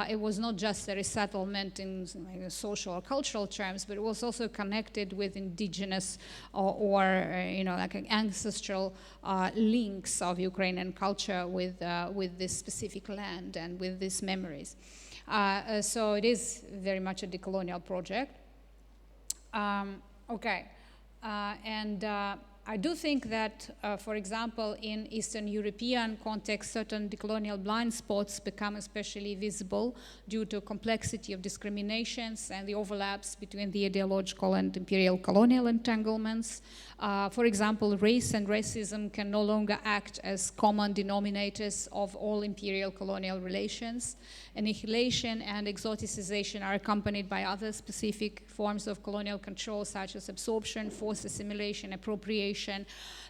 it was not just a resettlement in social or cultural terms, but it was also connected with indigenous or like ancestral links of Ukrainian culture with this specific land and with these memories. So it is very much a decolonial project. I do think that, for example, in Eastern European context, certain decolonial blind spots become especially visible due to complexity of discriminations and the overlaps between the ideological and imperial colonial entanglements. For example, race and racism can no longer act as common denominators of all imperial colonial relations. Annihilation and exoticization are accompanied by other specific forms of colonial control, such as absorption, forced assimilation, appropriation.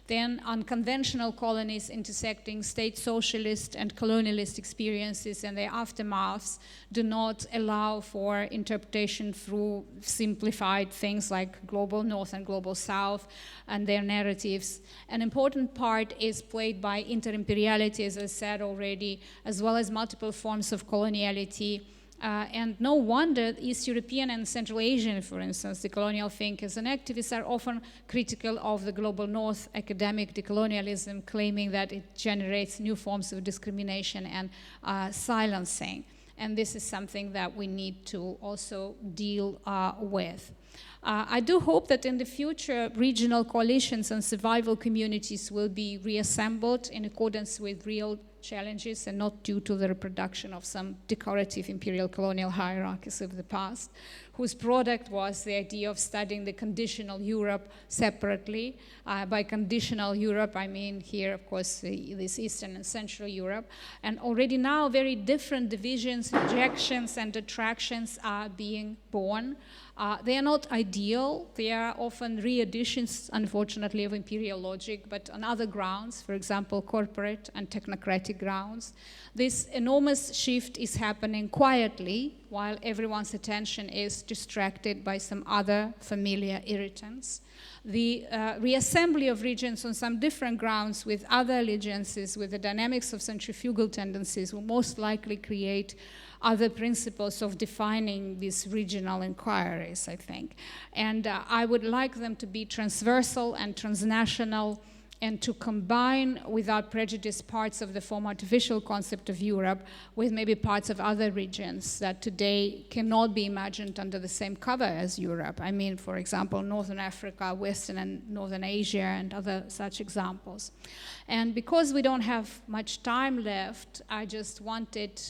Then unconventional colonies intersecting state socialist and colonialist experiences and their aftermaths do not allow for interpretation through simplified things like global north and global south and their narratives. An important part is played by inter-imperiality, as I said already, as well as multiple forms of coloniality. And no wonder East European and Central Asian, for instance, decolonial thinkers and activists are often critical of the global north academic decolonialism, claiming that it generates new forms of discrimination and silencing. And this is something that we need to also deal with. I do hope that in the future, regional coalitions and survival communities will be reassembled in accordance with real challenges and not due to the reproduction of some decorative imperial colonial hierarchies of the past, whose product was the idea of studying the conditional Europe separately. By conditional Europe, I mean here, of course, this Eastern and Central Europe. And already now, very different divisions, rejections, and attractions are being born. They are not ideal. They are often re-editions, unfortunately, of imperial logic, but on other grounds, for example, corporate and technocratic grounds. This enormous shift is happening quietly while everyone's attention is distracted by some other familiar irritants. The reassembly of regions on some different grounds with other allegiances, with the dynamics of centrifugal tendencies, will most likely create other principles of defining these regional inquiries, I think. And I would like them to be transversal and transnational, and to combine without prejudice parts of the former artificial concept of Europe with maybe parts of other regions that today cannot be imagined under the same cover as Europe. I mean, for example, Northern Africa, Western and Northern Asia, and other such examples. And because we don't have much time left, I just wanted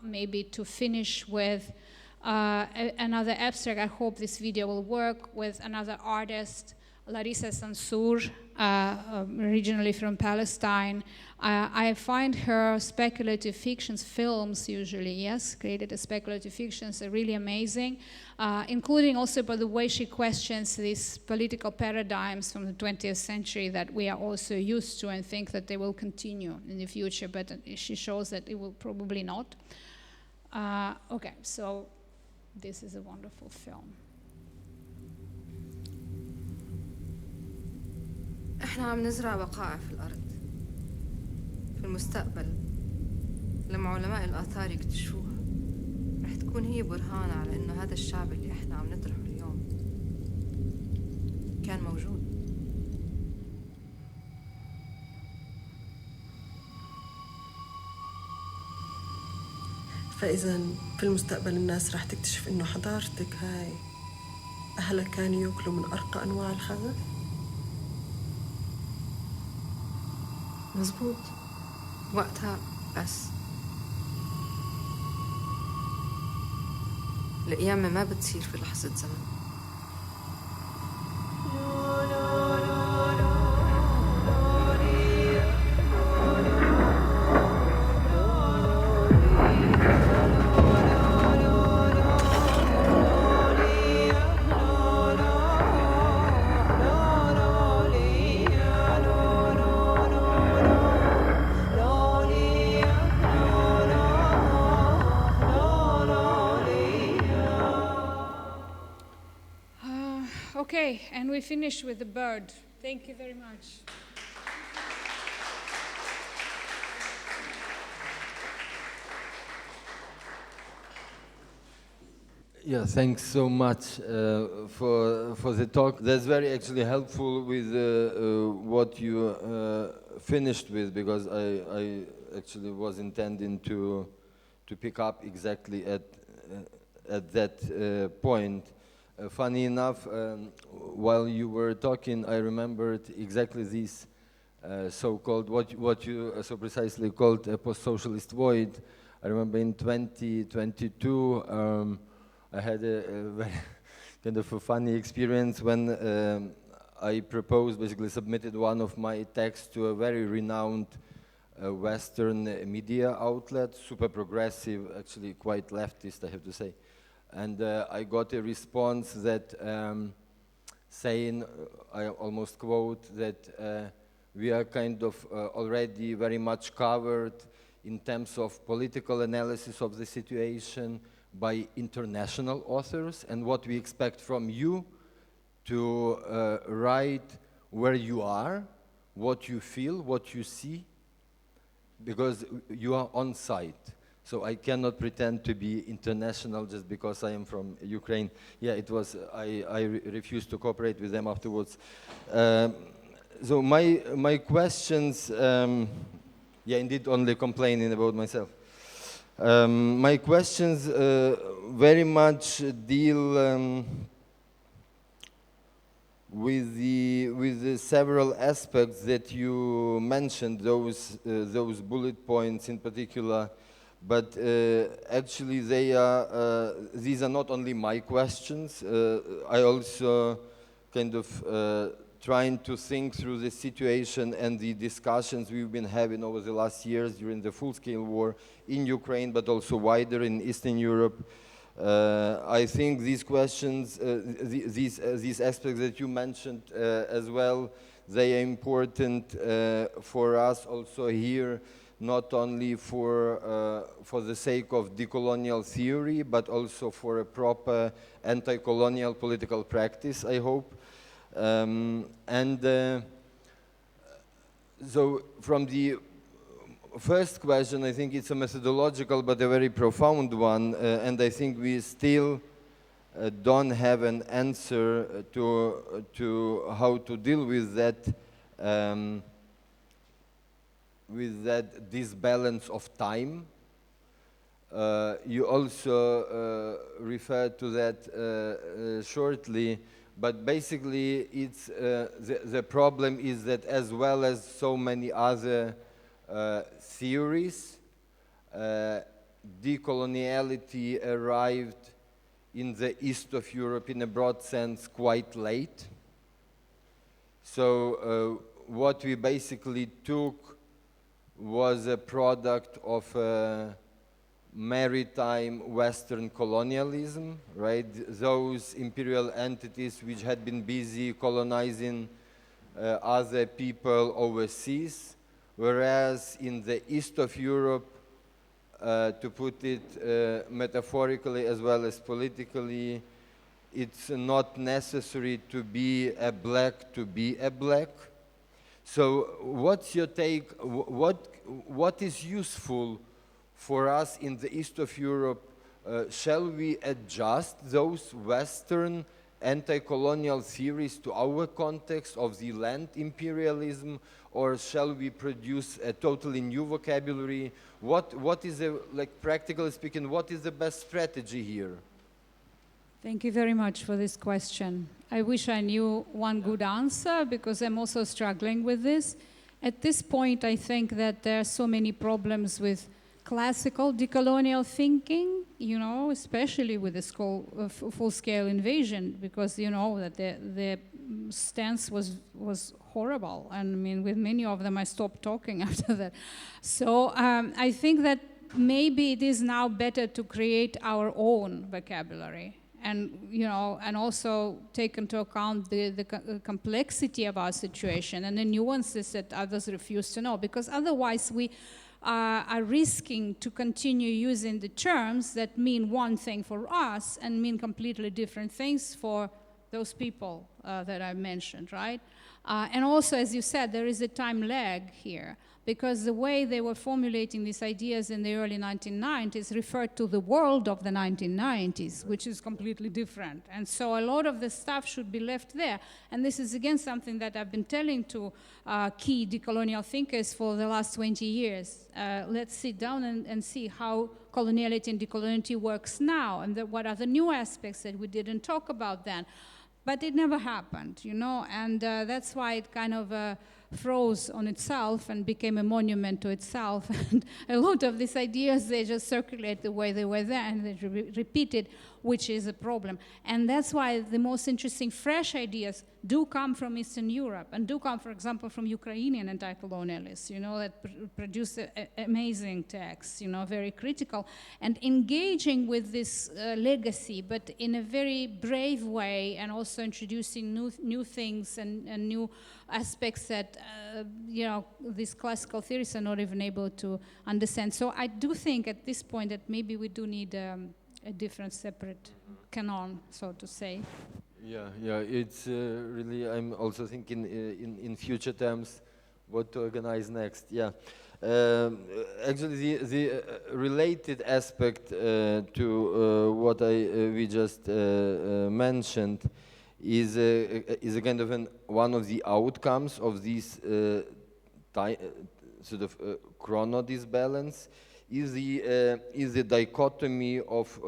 maybe to finish with another abstract. I hope this video will work, with another artist, Larissa Sansour, originally from Palestine. I find her speculative fictions films usually, yes, created as speculative fictions, are really amazing, including also by the way she questions these political paradigms from the 20th century that we are also used to and think that they will continue in the future, but she shows that it will probably not. Okay, so this is a wonderful film. احنا عم نزرع وقائع في الأرض في المستقبل لما علماء الآثار يكتشفوها رح تكون هي برهان على إنه هذا الشعب اللي احنا عم نطرحه اليوم كان موجود. فإذا في المستقبل الناس رح تكتشف إنه حضارتك هاي أهلها كانوا يأكلوا من أرقى أنواع الخبز. مزبوط وقتها بس القيامة ما بتصير في لحظة زمن. Okay, and we finish with the bird. Thank you very much. Yeah, thanks so much for the talk. That's very actually helpful with what you finished with, because I actually was intending to pick up exactly at that point. Funny enough, while you were talking, I remembered exactly this so-called, what you so precisely called a post-socialist void. I remember in 2022, I had a very kind of a funny experience when I proposed, basically submitted one of my texts to a very renowned Western media outlet, super progressive, actually quite leftist, I have to say. And I got a response that saying, I almost quote, that we are kind of already very much covered in terms of political analysis of the situation by international authors, and what we expect from you to write where you are, what you feel, what you see, because you are on site. So I cannot pretend to be international just because I am from Ukraine. Yeah, it was, I refused to cooperate with them afterwards. So my questions, yeah, indeed only complaining about myself. My questions very much deal with the several aspects that you mentioned, those bullet points in particular, but actually they are these are not only my questions. I also kind of trying to think through the situation and the discussions we've been having over the last years during the full-scale war in Ukraine, but also wider in Eastern Europe. I think these questions, these aspects that you mentioned as well, they are important for us also here, not only for the sake of decolonial theory, but also for a proper anti-colonial political practice, I hope. So from the first question, I think it's a methodological but a very profound one, and I think we still don't have an answer to how to deal with that disbalance of time. You also referred to that shortly. But basically, it's the problem is that, as well as so many other theories, decoloniality arrived in the east of Europe in a broad sense quite late. So what we basically took was a product of maritime Western colonialism, right? Those imperial entities which had been busy colonizing other people overseas, whereas in the east of Europe, to put it metaphorically as well as politically, it's not necessary to be a black to be a black. So what's your take? What is useful for us in the east of Europe? Shall we adjust those Western anti-colonial theories to our context of the land imperialism, or shall we produce a totally new vocabulary? What is like practically speaking, what is the best strategy here? Thank you very much for this question. I wish I knew one good answer, because I'm also struggling with this. At this point, I think that there are so many problems with classical decolonial thinking, you know, especially with the full-scale invasion, because you know that the stance was horrible, and I mean, with many of them, I stopped talking after that. So I think that maybe it is now better to create our own vocabulary, and you know, and also take into account the complexity of our situation and the nuances that others refuse to know, because otherwise we are risking to continue using the terms that mean one thing for us and mean completely different things for those people that I mentioned, right? And also, as you said, there is a time lag here, because the way they were formulating these ideas in the early 1990s referred to the world of the 1990s, which is completely different. And so a lot of the stuff should be left there. And this is, again, something that I've been telling to key decolonial thinkers for the last 20 years. Let's sit down and see how coloniality and decoloniality works now, and what are the new aspects that we didn't talk about then. But it never happened, you know, and that's why it kind of froze on itself and became a monument to itself. And a lot of these ideas, they just circulate the way they were there, and they repeated, which is a problem. And that's why the most interesting fresh ideas do come from Eastern Europe, and do come, for example, from Ukrainian anti-colonialists, you know, that produce amazing texts, you know, very critical, and engaging with this legacy, but in a very brave way, and also introducing new things and new aspects that, you know, these classical theorists are not even able to understand. So I do think at this point that maybe we do need a different, separate canon, so to say. Yeah, it's really, I'm also thinking in future terms what to organize next. Yeah, actually the related aspect to what we just mentioned is a kind of one of the outcomes of this sort of chrono disbalance is the dichotomy of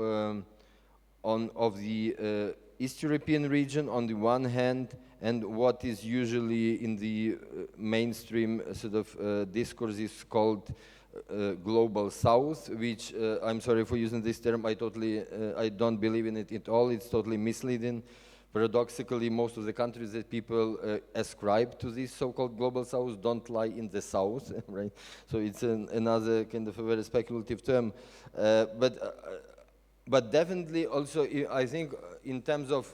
the East European region on the one hand, and what is usually in the mainstream sort of discourse is called global South, which I'm sorry for using this term. I don't believe in it at all. It's totally misleading. Paradoxically, most of the countries that people ascribe to this so-called global South don't lie in the South, right? So it's another kind of a very speculative term, but definitely also, I think, in terms of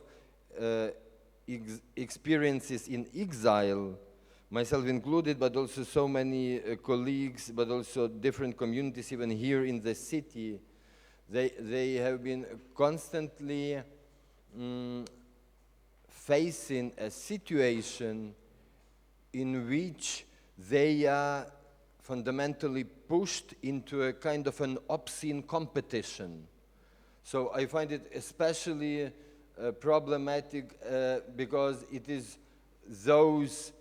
experiences in exile, myself included, but also so many colleagues, but also different communities, even here in the city, they have been constantly facing a situation in which they are fundamentally pushed into a kind of an obscene competition. So I find it especially problematic because it is those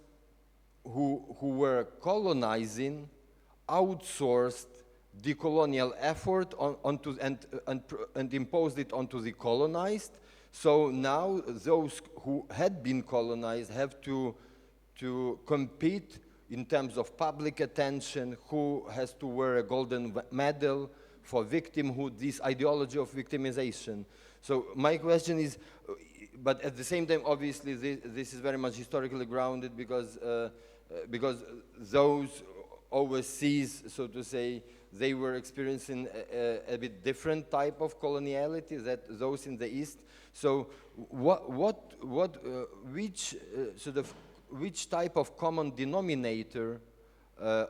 who were colonizing outsourced decolonial effort onto and imposed it onto the colonized. So now those who had been colonized have to compete in terms of public attention, who has to wear a golden medal for victimhood, this ideology of victimization. So my question is, but at the same time, obviously, this is very much historically grounded because those overseas, so to say, they were experiencing a bit different type of coloniality that those in the East. So which type of common denominator,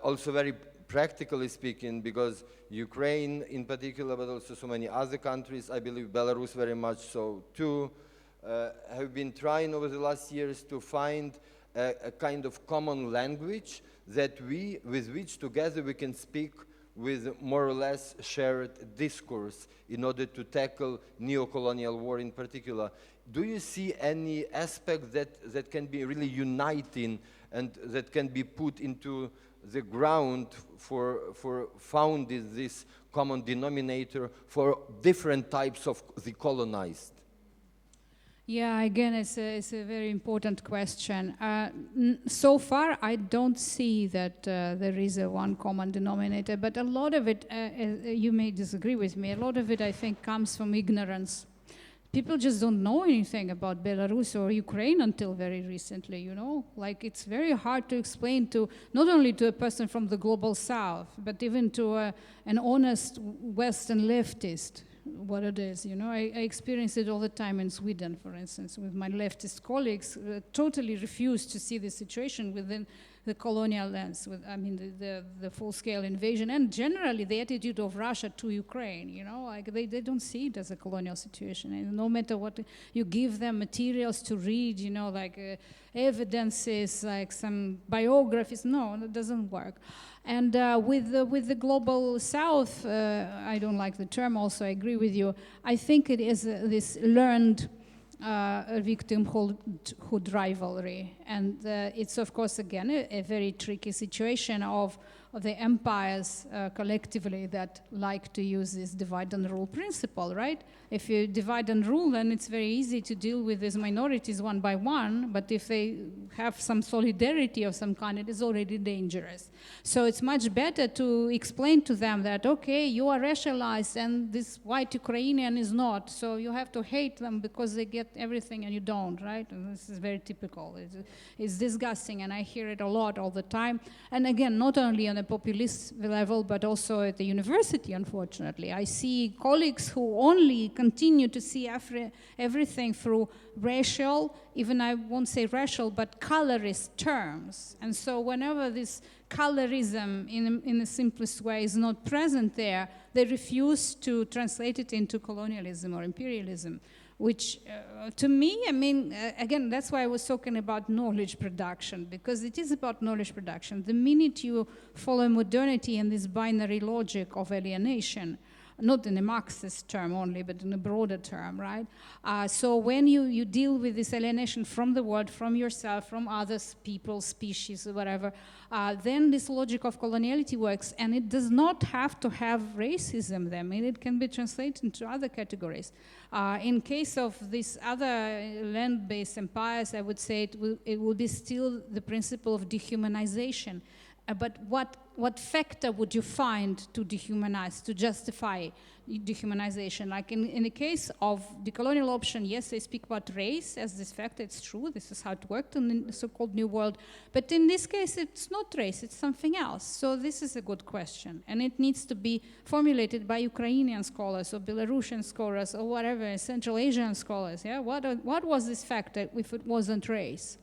also very practically speaking, because Ukraine in particular, but also so many other countries, I believe Belarus very much so too, have been trying over the last years to find a kind of common language with which together we can speak with more or less shared discourse in order to tackle neocolonial war in particular. Do you see any aspect that can be really uniting and that can be put into the ground for founding this common denominator for different types of the colonized? Yeah, again, it's a very important question. So far, I don't see that there is a one common denominator, but a lot of it, you may disagree with me, a lot of it, I think, comes from ignorance. People just don't know anything about Belarus or Ukraine until very recently, you know? Like, it's very hard to explain to, not only to a person from the global South, but even to an honest Western leftist, what it is, you know. I experience it all the time in Sweden, for instance, with my leftist colleagues, totally refuse to see the situation within the colonial lens, with, I mean, the full-scale invasion, and generally the attitude of Russia to Ukraine, you know, like they don't see it as a colonial situation. And no matter what, you give them materials to read, you know, like evidences, like some biographies, no, that doesn't work. And with the global South, I don't like the term also, I agree with you. I think it is this learned victimhood rivalry. And it's, of course, again, a very tricky situation of the empires collectively that like to use this divide and rule principle, right? If you divide and rule, then it's very easy to deal with these minorities one by one, but if they have some solidarity of some kind, it is already dangerous. So it's much better to explain to them that, okay, you are racialized and this white Ukrainian is not, so you have to hate them because they get everything and you don't, right? And this is very typical. It's disgusting, and I hear it a lot all the time. And again, not only on a populist level, but also at the university, unfortunately. I see colleagues who only continue to see everything through racial, even I won't say racial, but colorist terms. And so whenever this colorism in the simplest way is not present there, they refuse to translate it into colonialism or imperialism, which to me, I mean, again, that's why I was talking about knowledge production, because it is about knowledge production. The minute you follow modernity and this binary logic of alienation, not in a Marxist term only, but in a broader term, right? So when you deal with this alienation from the world, from yourself, from others, people, species, or whatever, then this logic of coloniality works, and it does not have to have racism then. I mean, it can be translated into other categories. In case of these other land-based empires, I would say it will be still the principle of dehumanization. But what factor would you find to dehumanize, to justify dehumanization? Like in the case of the colonial option, yes, they speak about race as this factor. It's true. This is how it worked in the so-called New World. But in this case, it's not race. It's something else. So this is a good question. And it needs to be formulated by Ukrainian scholars or Belarusian scholars or whatever, Central Asian scholars. Yeah? What was this factor if it wasn't race?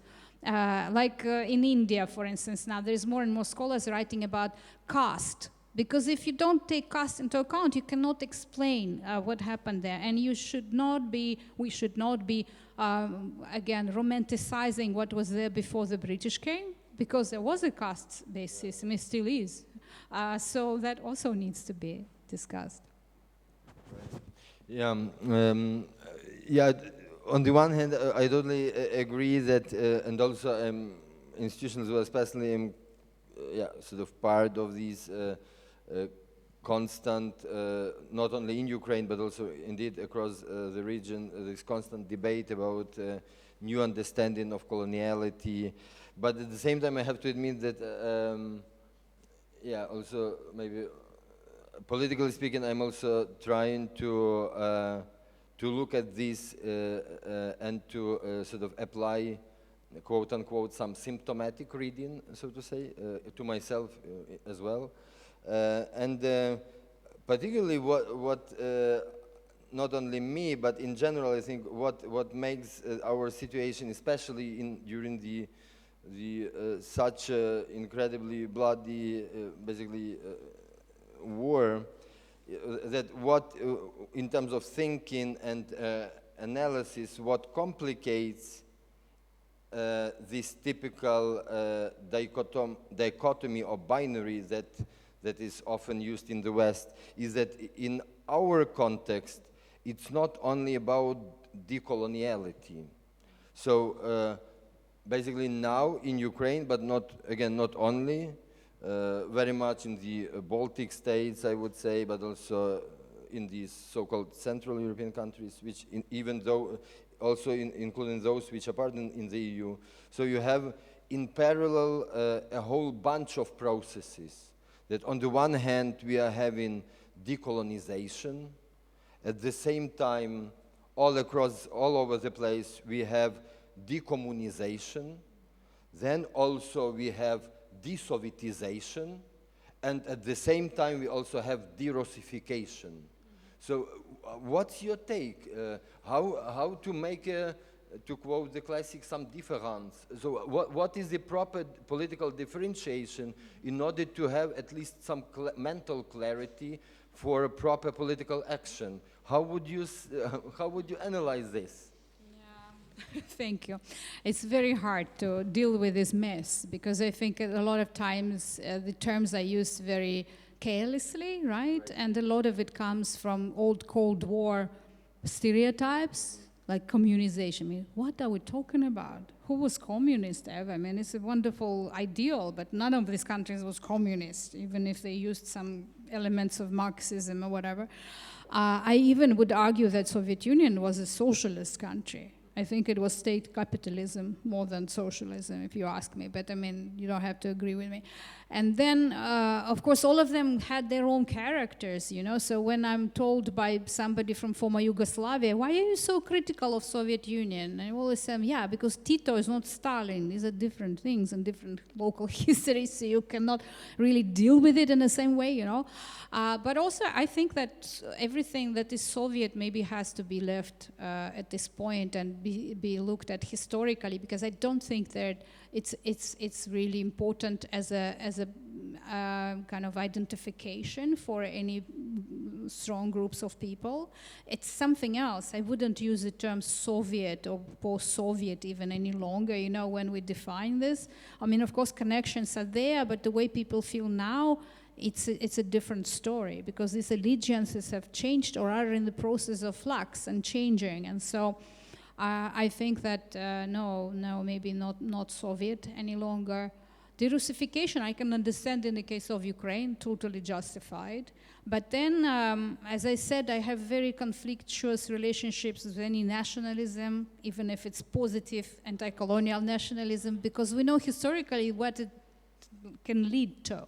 In India, for instance, now there's more and more scholars writing about caste, because if you don't take caste into account, you cannot explain what happened there. And we should not be, again, romanticizing what was there before the British came, because there was a caste-based system, it still is. So that also needs to be discussed. Yeah. On the one hand, I totally agree that, and also institutions were especially sort of part of these constant, not only in Ukraine, but also indeed across the region, this constant debate about new understanding of coloniality. But at the same time, I have to admit that, also maybe politically speaking, I'm also trying to look at this and to sort of apply, quote unquote, some symptomatic reading, so to say, to myself as well. And particularly what not only me, but in general, I think what makes our situation, especially during the such incredibly bloody, basically, war, that what, in terms of thinking and analysis, what complicates this typical dichotomy or binary that is often used in the West is that in our context, it's not only about decoloniality. So basically now in Ukraine, but not only, very much in the Baltic states, I would say, but also in these so-called Central European countries, which even though also including those which are part in the EU. So you have in parallel a whole bunch of processes that on the one hand we are having decolonization, at the same time all over the place we have decommunization, then also we have de-Sovietization, and at the same time we also have de-Russification. So what's your take? How to make to quote the classic, some difference. So what is the proper political differentiation in order to have at least some mental clarity for a proper political action? How would you analyze this? Yeah. Thank you. It's very hard to deal with this mess because I think a lot of times the terms are used very carelessly, right? And a lot of it comes from old Cold War stereotypes, like communization. I mean, what are we talking about? Who was communist ever? I mean, it's a wonderful ideal, but none of these countries was communist, even if they used some elements of Marxism or whatever. I even would argue that Soviet Union was a socialist country. I think it was state capitalism more than socialism, if you ask me. But I mean, you don't have to agree with me. And then, of course, all of them had their own characters, you know. So when I'm told by somebody from former Yugoslavia, why are you so critical of Soviet Union? And I always say, yeah, because Tito is not Stalin. These are different things and different local histories, so you cannot really deal with it in the same way, you know. But also, I think that everything that is Soviet maybe has to be left at this point and be looked at historically, because I don't think that it's really important as a kind of identification for any strong groups of people. It's something else. I wouldn't use the term Soviet or post-Soviet even any longer, you know, when we define this. I mean, of course, connections are there, but the way people feel now, it's a different story, because these allegiances have changed or are in the process of flux and changing. And so I think that no, maybe not Soviet any longer. The Russification, I can understand in the case of Ukraine, totally justified. But then, as I said, I have very conflictuous relationships with any nationalism, even if it's positive anti-colonial nationalism, because we know historically what it can lead to.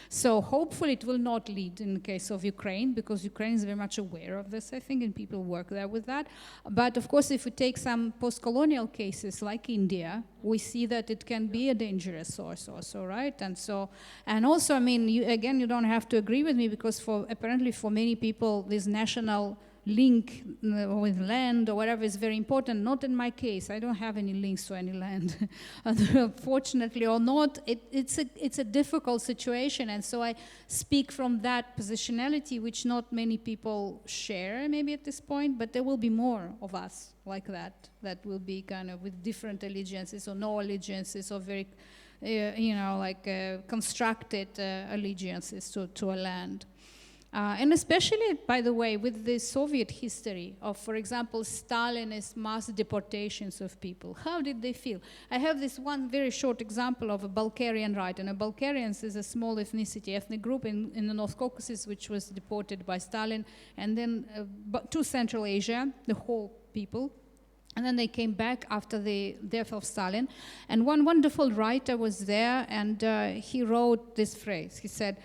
So hopefully it will not lead in the case of Ukraine, because Ukraine is very much aware of this, I think, and people work there with that. But of course, if we take some post-colonial cases like India, we see that it can be a dangerous source also, right? And so, and also, I mean, you don't have to agree with me, because apparently for many people, this national link with land or whatever is very important. Not in my case. I don't have any links to any land. Fortunately or not, it's a difficult situation. And so I speak from that positionality, which not many people share maybe at this point, but there will be more of us like that will be kind of with different allegiances or no allegiances or very, constructed allegiances to a land. And especially, by the way, with the Soviet history of, for example, Stalinist mass deportations of people. How did they feel? I have this one very short example of a Bulgarian writer. And Bulgarians is a small ethnic group in the North Caucasus, which was deported by Stalin, and then to Central Asia, the whole people. And then they came back after the death of Stalin. And one wonderful writer was there, and he wrote this phrase. He said,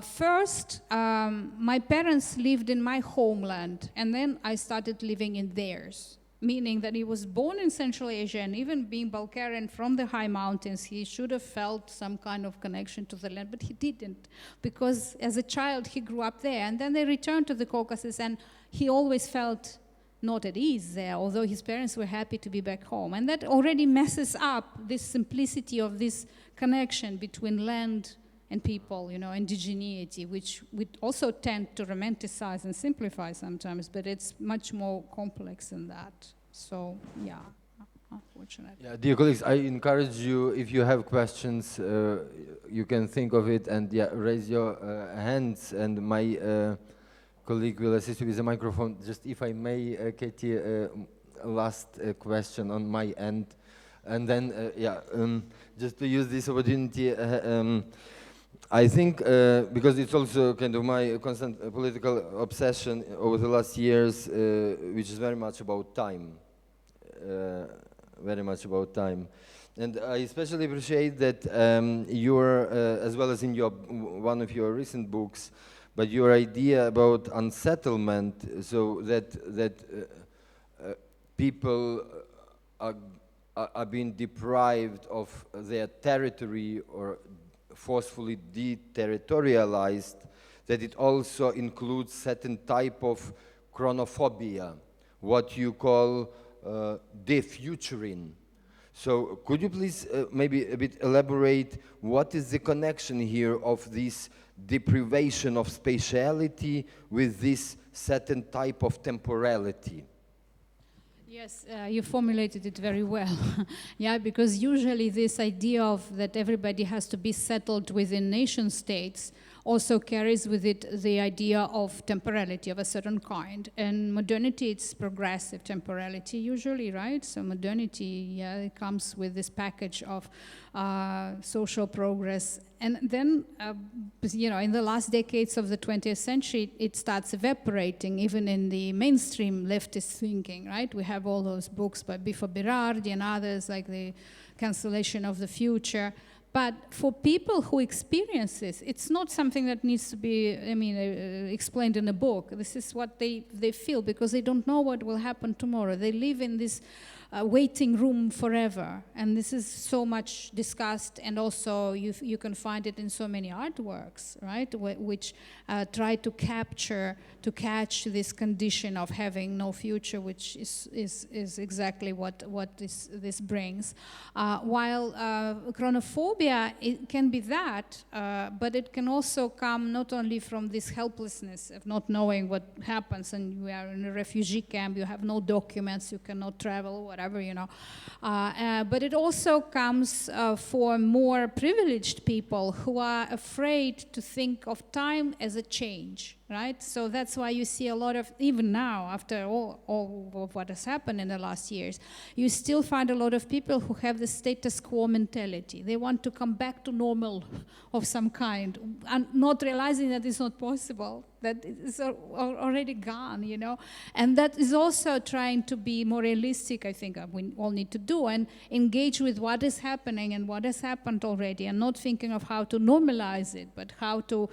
first, my parents lived in my homeland, and then I started living in theirs, meaning that he was born in Central Asia, and even being Bulgarian from the high mountains, he should have felt some kind of connection to the land, but he didn't, because as a child, he grew up there. And then they returned to the Caucasus, and he always felt not at ease there, although his parents were happy to be back home. And that already messes up this simplicity of this connection between land and people, indigeneity, which we also tend to romanticize and simplify sometimes, but it's much more complex than that. So, yeah, unfortunately. Yeah, dear colleagues, I encourage you, if you have questions, you can think of it and raise your hands, and my colleague will assist you with the microphone. Just if I may, Katie, last question on my end. And then, just to use this opportunity, I think, because it's also kind of my constant political obsession over the last years, which is very much about time, And I especially appreciate that your, as well as in one of your recent books, but your idea about unsettlement, so that people are being deprived of their territory or forcefully deterritorialized, that it also includes certain type of chronophobia, what you call defuturing. So could you please maybe a bit elaborate what is the connection here of this deprivation of spatiality with this certain type of temporality? Yes, you formulated it very well. Yeah, because usually this idea of that everybody has to be settled within nation states also carries with it the idea of temporality of a certain kind. And modernity, it's progressive temporality usually, right? So modernity, yeah, it comes with this package of social progress. And then, you know, in the last decades of the 20th century, it starts evaporating, even in the mainstream leftist thinking, right? We have all those books by Bifo Berardi and others, like the Cancellation of the Future. But for people who experience this, it's not something that needs to be, I mean, explained in a book. This is what they feel, because they don't know what will happen tomorrow. They live in this waiting room forever. And this is so much discussed, and also you can find it in so many artworks, right, which try to catch this condition of having no future, which is exactly what this brings. While chronophobia, it can be that, but it can also come not only from this helplessness of not knowing what happens, and you are in a refugee camp, you have no documents, you cannot travel, whatever, you know. But it also comes for more privileged people who are afraid to think of time as a change, right? So that's why you see a lot of, even now, after all of what has happened in the last years, you still find a lot of people who have the status quo mentality. They want to come back to normal of some kind, and not realizing that it's not possible, that it's already gone, you know. And that is also trying to be more realistic, I think, we all need to do, and engage with what is happening and what has happened already, and not thinking of how to normalize it, but how to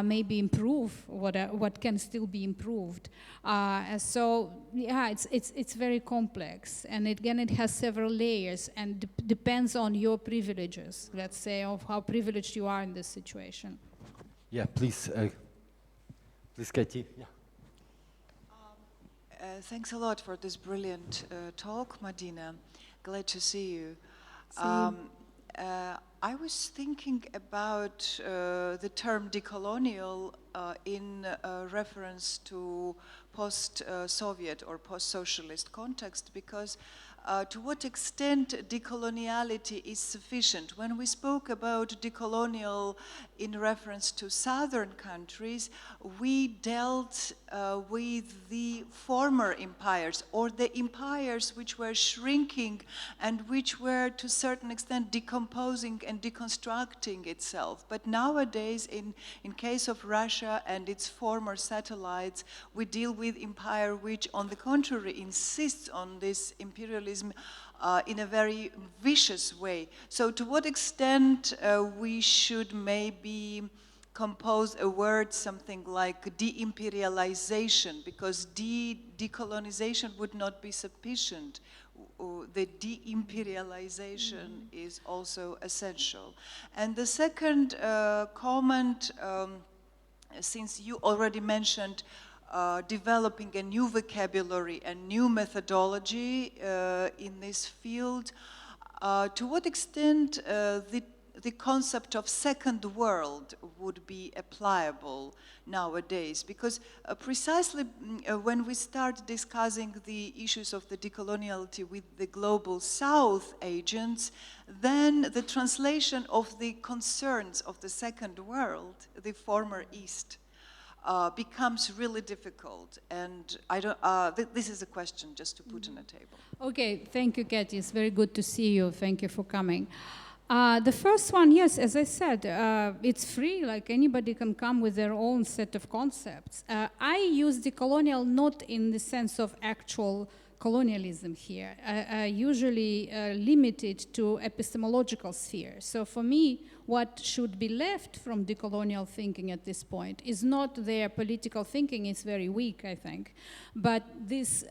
maybe improve what can still be improved. So yeah, it's very complex, and again, it has several layers, and depends on your privileges, let's say, of how privileged you are in this situation. Yeah, please. Please, Katie. Yeah. Thanks a lot for this brilliant talk, Madina. Glad to see you. I was thinking about the term decolonial in reference to post-Soviet or post-socialist context, because to what extent decoloniality is sufficient? When we spoke about decolonial in reference to southern countries, we dealt with the former empires, or the empires which were shrinking and which were to a certain extent decomposing and deconstructing itself. But nowadays, in case of Russia and its former satellites, we deal with empire which, on the contrary, insists on this imperialism in a very vicious way. So to what extent we should maybe compose a word, something like de-imperialization, because decolonization would not be sufficient. The de-imperialization is also essential. And the second comment, since you already mentioned developing a new vocabulary and new methodology in this field, to what extent the concept of second world would be applicable nowadays? Because precisely when we start discussing the issues of the decoloniality with the global South agents, then the translation of the concerns of the second world, the former East, becomes really difficult. And I don't, this is a question just to put on the table. Okay, thank you, Katie. It's very good to see you. Thank you for coming. The first one, yes, as I said, it's free, like anybody can come with their own set of concepts. I use decolonial not in the sense of actual colonialism here. I usually limit it to epistemological sphere. So for me, what should be left from decolonial thinking at this point is not their political thinking, it's very weak, I think, but this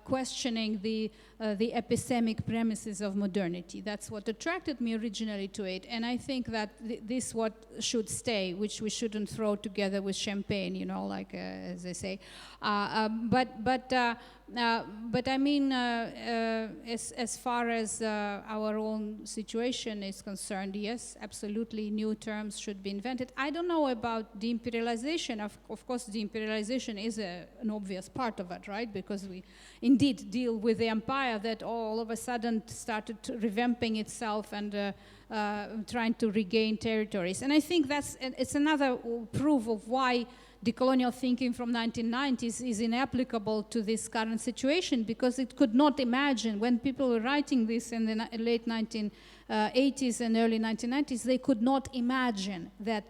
questioning the epistemic premises of modernity. That's what attracted me originally to it, and I think that this what should stay, which we shouldn't throw together with champagne, you know, like as they say. But I mean, as far as our own situation is concerned, yes, absolutely, new terms should be invented. I don't know about deimperialization. Of course, deimperialization is an obvious part of it, right? Because we indeed deal with the empire that all of a sudden started revamping itself and trying to regain territories. And I think it's another proof of why decolonial thinking from 1990s is inapplicable to this current situation, because it could not imagine, when people were writing this in the late 1980s and early 1990s, they could not imagine that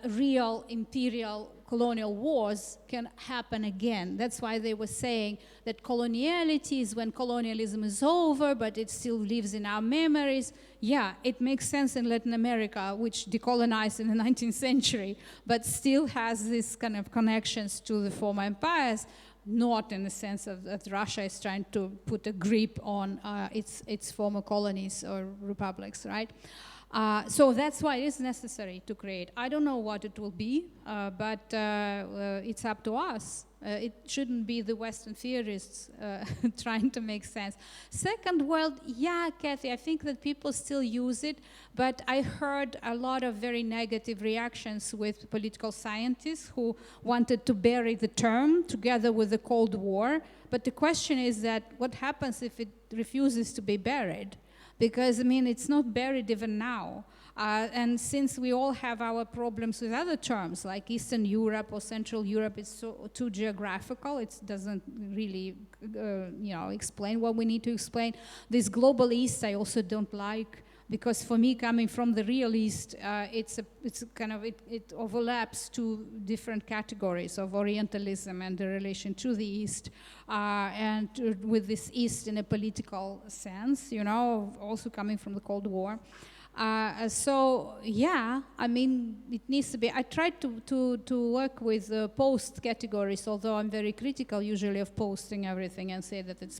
real imperial colonial wars can happen again. That's why they were saying that coloniality is when colonialism is over, but it still lives in our memories. Yeah, it makes sense in Latin America, which decolonized in the 19th century, but still has this kind of connections to the former empires, not in the sense of that Russia is trying to put a grip on its former colonies or republics, right? So that's why it is necessary to create. I don't know what it will be, but it's up to us. It shouldn't be the Western theorists trying to make sense. Second world, yeah, Kathy, I think that people still use it, but I heard a lot of very negative reactions with political scientists who wanted to bury the term together with the Cold War. But the question is that what happens if it refuses to be buried? Because, I mean, it's not buried even now. And since we all have our problems with other terms, like Eastern Europe or Central Europe, it's so too geographical. It doesn't really, explain what we need to explain. This Global East I also don't like, because for me, coming from the real East, it overlaps two different categories of Orientalism and the relation to the East, and with this East in a political sense, also coming from the Cold War. So yeah, I mean, it needs to be. I tried to work with post categories, although I'm very critical usually of posting everything and say that it's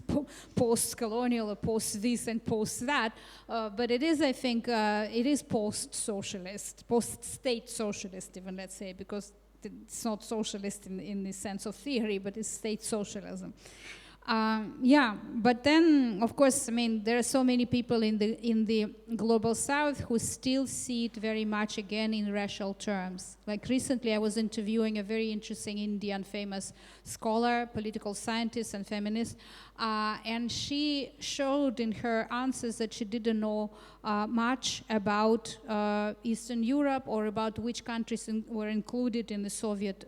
post-colonial or post this and post that. But it is, I think, it is post-socialist, post-state socialist even, let's say, because it's not socialist in the sense of theory, but it's state socialism. Yeah, but then, of course, I mean, there are so many people in the global south who still see it very much again in racial terms. Like recently, I was interviewing a very interesting Indian famous scholar, political scientist and feminist, and she showed in her answers that she didn't know much about Eastern Europe or about which countries were included in the Soviet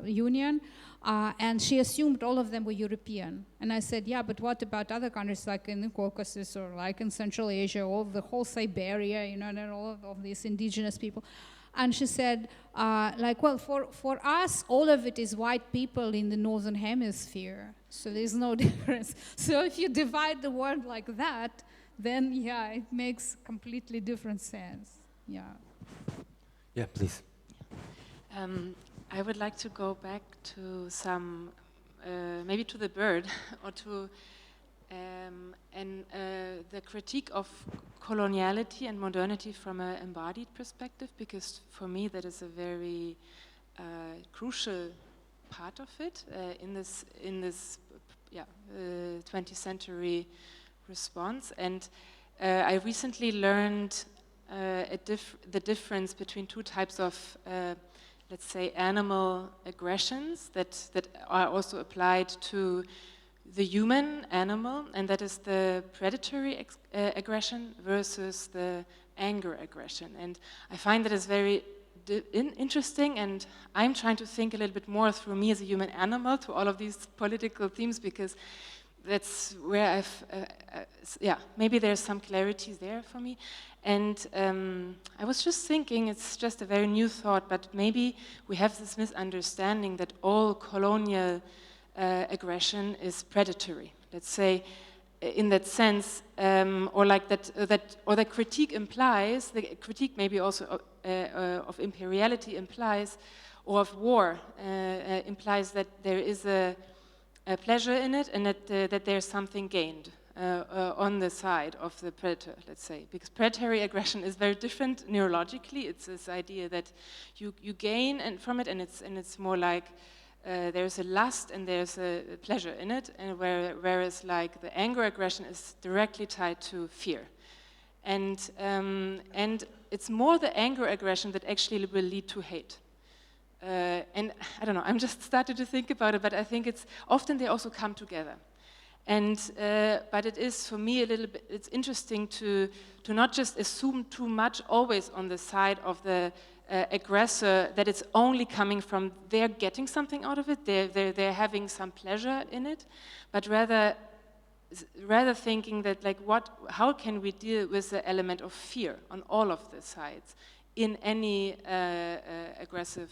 Union. And she assumed all of them were European. And I said, yeah, but what about other countries like in the Caucasus or like in Central Asia or the whole Siberia, and all of these indigenous people? And she said, well, for us, all of it is white people in the Northern Hemisphere. So there's no difference. So if you divide the world like that, then, yeah, it makes completely different sense. Yeah. Yeah, please. I would like to go back to some, maybe to the bird, or to the critique of coloniality and modernity from an embodied perspective, because for me that is a very crucial part of it in this 20th century response. And I recently learned the difference between two types of let's say, animal aggressions that are also applied to the human animal, and that is the predatory aggression versus the anger aggression. And I find that is very interesting, and I'm trying to think a little bit more through me as a human animal to all of these political themes, because that's where maybe there's some clarity there for me. And I was just thinking, it's just a very new thought, but maybe we have this misunderstanding that all colonial aggression is predatory. Let's say in that sense, or like or the critique implies, the critique maybe also of imperiality implies, or of war implies that there is a pleasure in it, and that there's something gained on the side of the predator, let's say, because predatory aggression is very different neurologically. It's this idea that you gain from it, and it's more like there's a lust and there's a pleasure in it, and whereas like the anger aggression is directly tied to fear, and it's more the anger aggression that actually will lead to hate. And I don't know, I'm just starting to think about it, but I think it's often they also come together. And but it is for me a little bit. It's interesting to not just assume too much always on the side of the aggressor, that it's only coming from they're getting something out of it, they're having some pleasure in it, but rather thinking that like how can we deal with the element of fear on all of the sides in any aggressive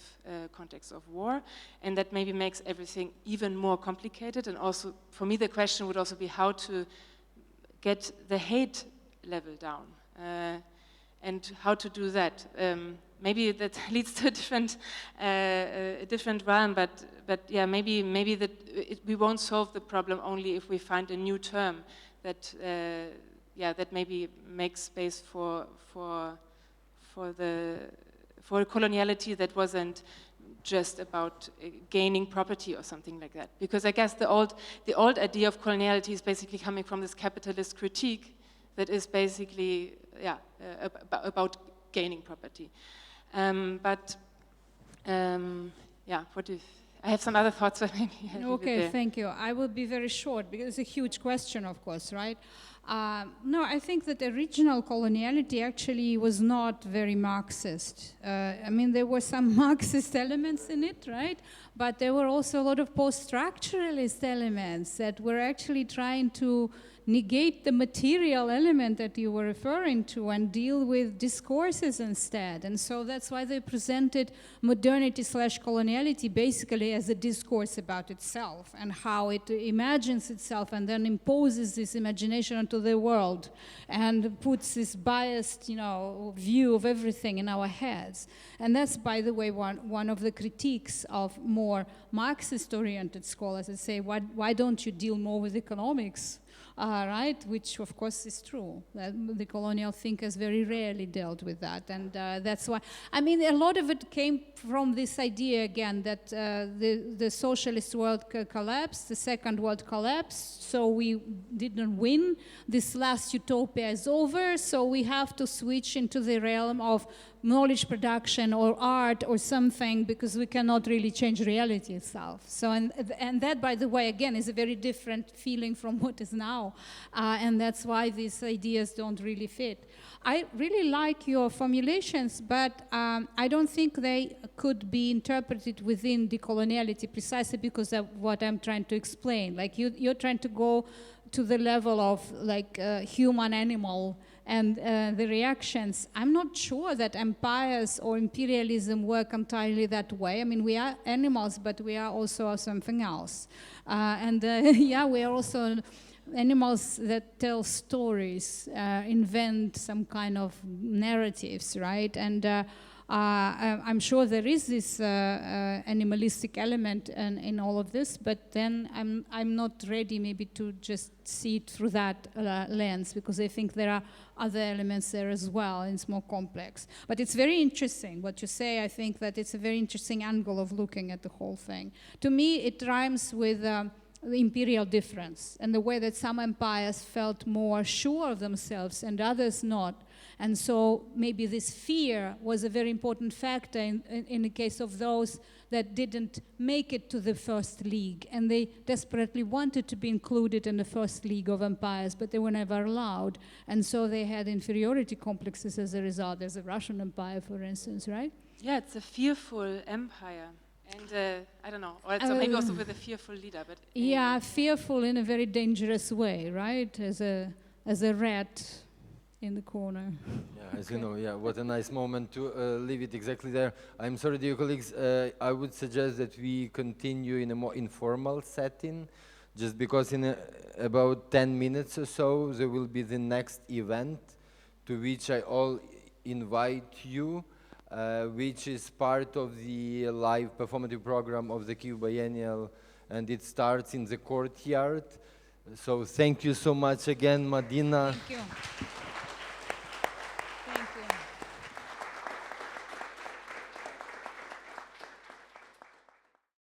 context of war, and that maybe makes everything even more complicated. And also, for me, the question would also be how to get the hate level down, and how to do that. Maybe that leads to a different realm, but yeah, maybe that we won't solve the problem only if we find a new term that that maybe makes space for coloniality that wasn't just about gaining property or something like that. Because I guess the old idea of coloniality is basically coming from this capitalist critique that is basically about gaining property. I have some other thoughts, but maybe I'll leave it Okay, there. thank you. I will be very short because it's a huge question, of course, right? No, I think that original coloniality actually was not very Marxist. I mean, there were some Marxist elements in it, right? But there were also a lot of post-structuralist elements that were actually trying to negate the material element that you were referring to and deal with discourses instead. And so that's why they presented modernity/coloniality basically as a discourse about itself and how it imagines itself and then imposes this imagination onto the world and puts this biased, view of everything in our heads. And that's, by the way, one of the critiques of more Marxist-oriented scholars that say, why don't you deal more with economics? Right, which of course is true. The colonial thinkers very rarely dealt with that, and that's why. I mean, a lot of it came from this idea again that the socialist world collapsed, the second world collapsed, so we didn't win. This last utopia is over, so we have to switch into the realm of knowledge production or art or something because we cannot really change reality itself. So, and that, by the way, again, is a very different feeling from what is now. And that's why these ideas don't really fit. I really like your formulations, but I don't think they could be interpreted within decoloniality precisely because of what I'm trying to explain. Like you're trying to go to the level of like human-animal and the reactions. I'm not sure that empires or imperialism work entirely that way. I mean, we are animals, but we are also something else. Yeah, we are also animals that tell stories, invent some kind of narratives, right? And I'm sure there is this animalistic element in all of this, but then I'm not ready maybe to just see it through that lens because I think there are other elements there as well, and it's more complex. But it's very interesting what you say. I think that it's a very interesting angle of looking at the whole thing. To me, it rhymes with the imperial difference and the way that some empires felt more sure of themselves and others not. And so maybe this fear was a very important factor in the case of those that didn't make it to the first league. And they desperately wanted to be included in the first league of empires, but they were never allowed. And so they had inferiority complexes as a result. There's a Russian empire, for instance, right? Yeah, it's a fearful empire. And I don't know, or so maybe also with a fearful leader. But yeah, fearful in a very dangerous way, right? As a rat in the corner. Yeah, as you know, yeah, what a nice moment to leave it exactly there. I'm sorry, dear colleagues, I would suggest that we continue in a more informal setting just because in about 10 minutes or so there will be the next event to which I all invite you, which is part of the live performative program of the Kyiv Biennial, and it starts in the courtyard. So thank you so much again, Madina. Thank you. Thank you.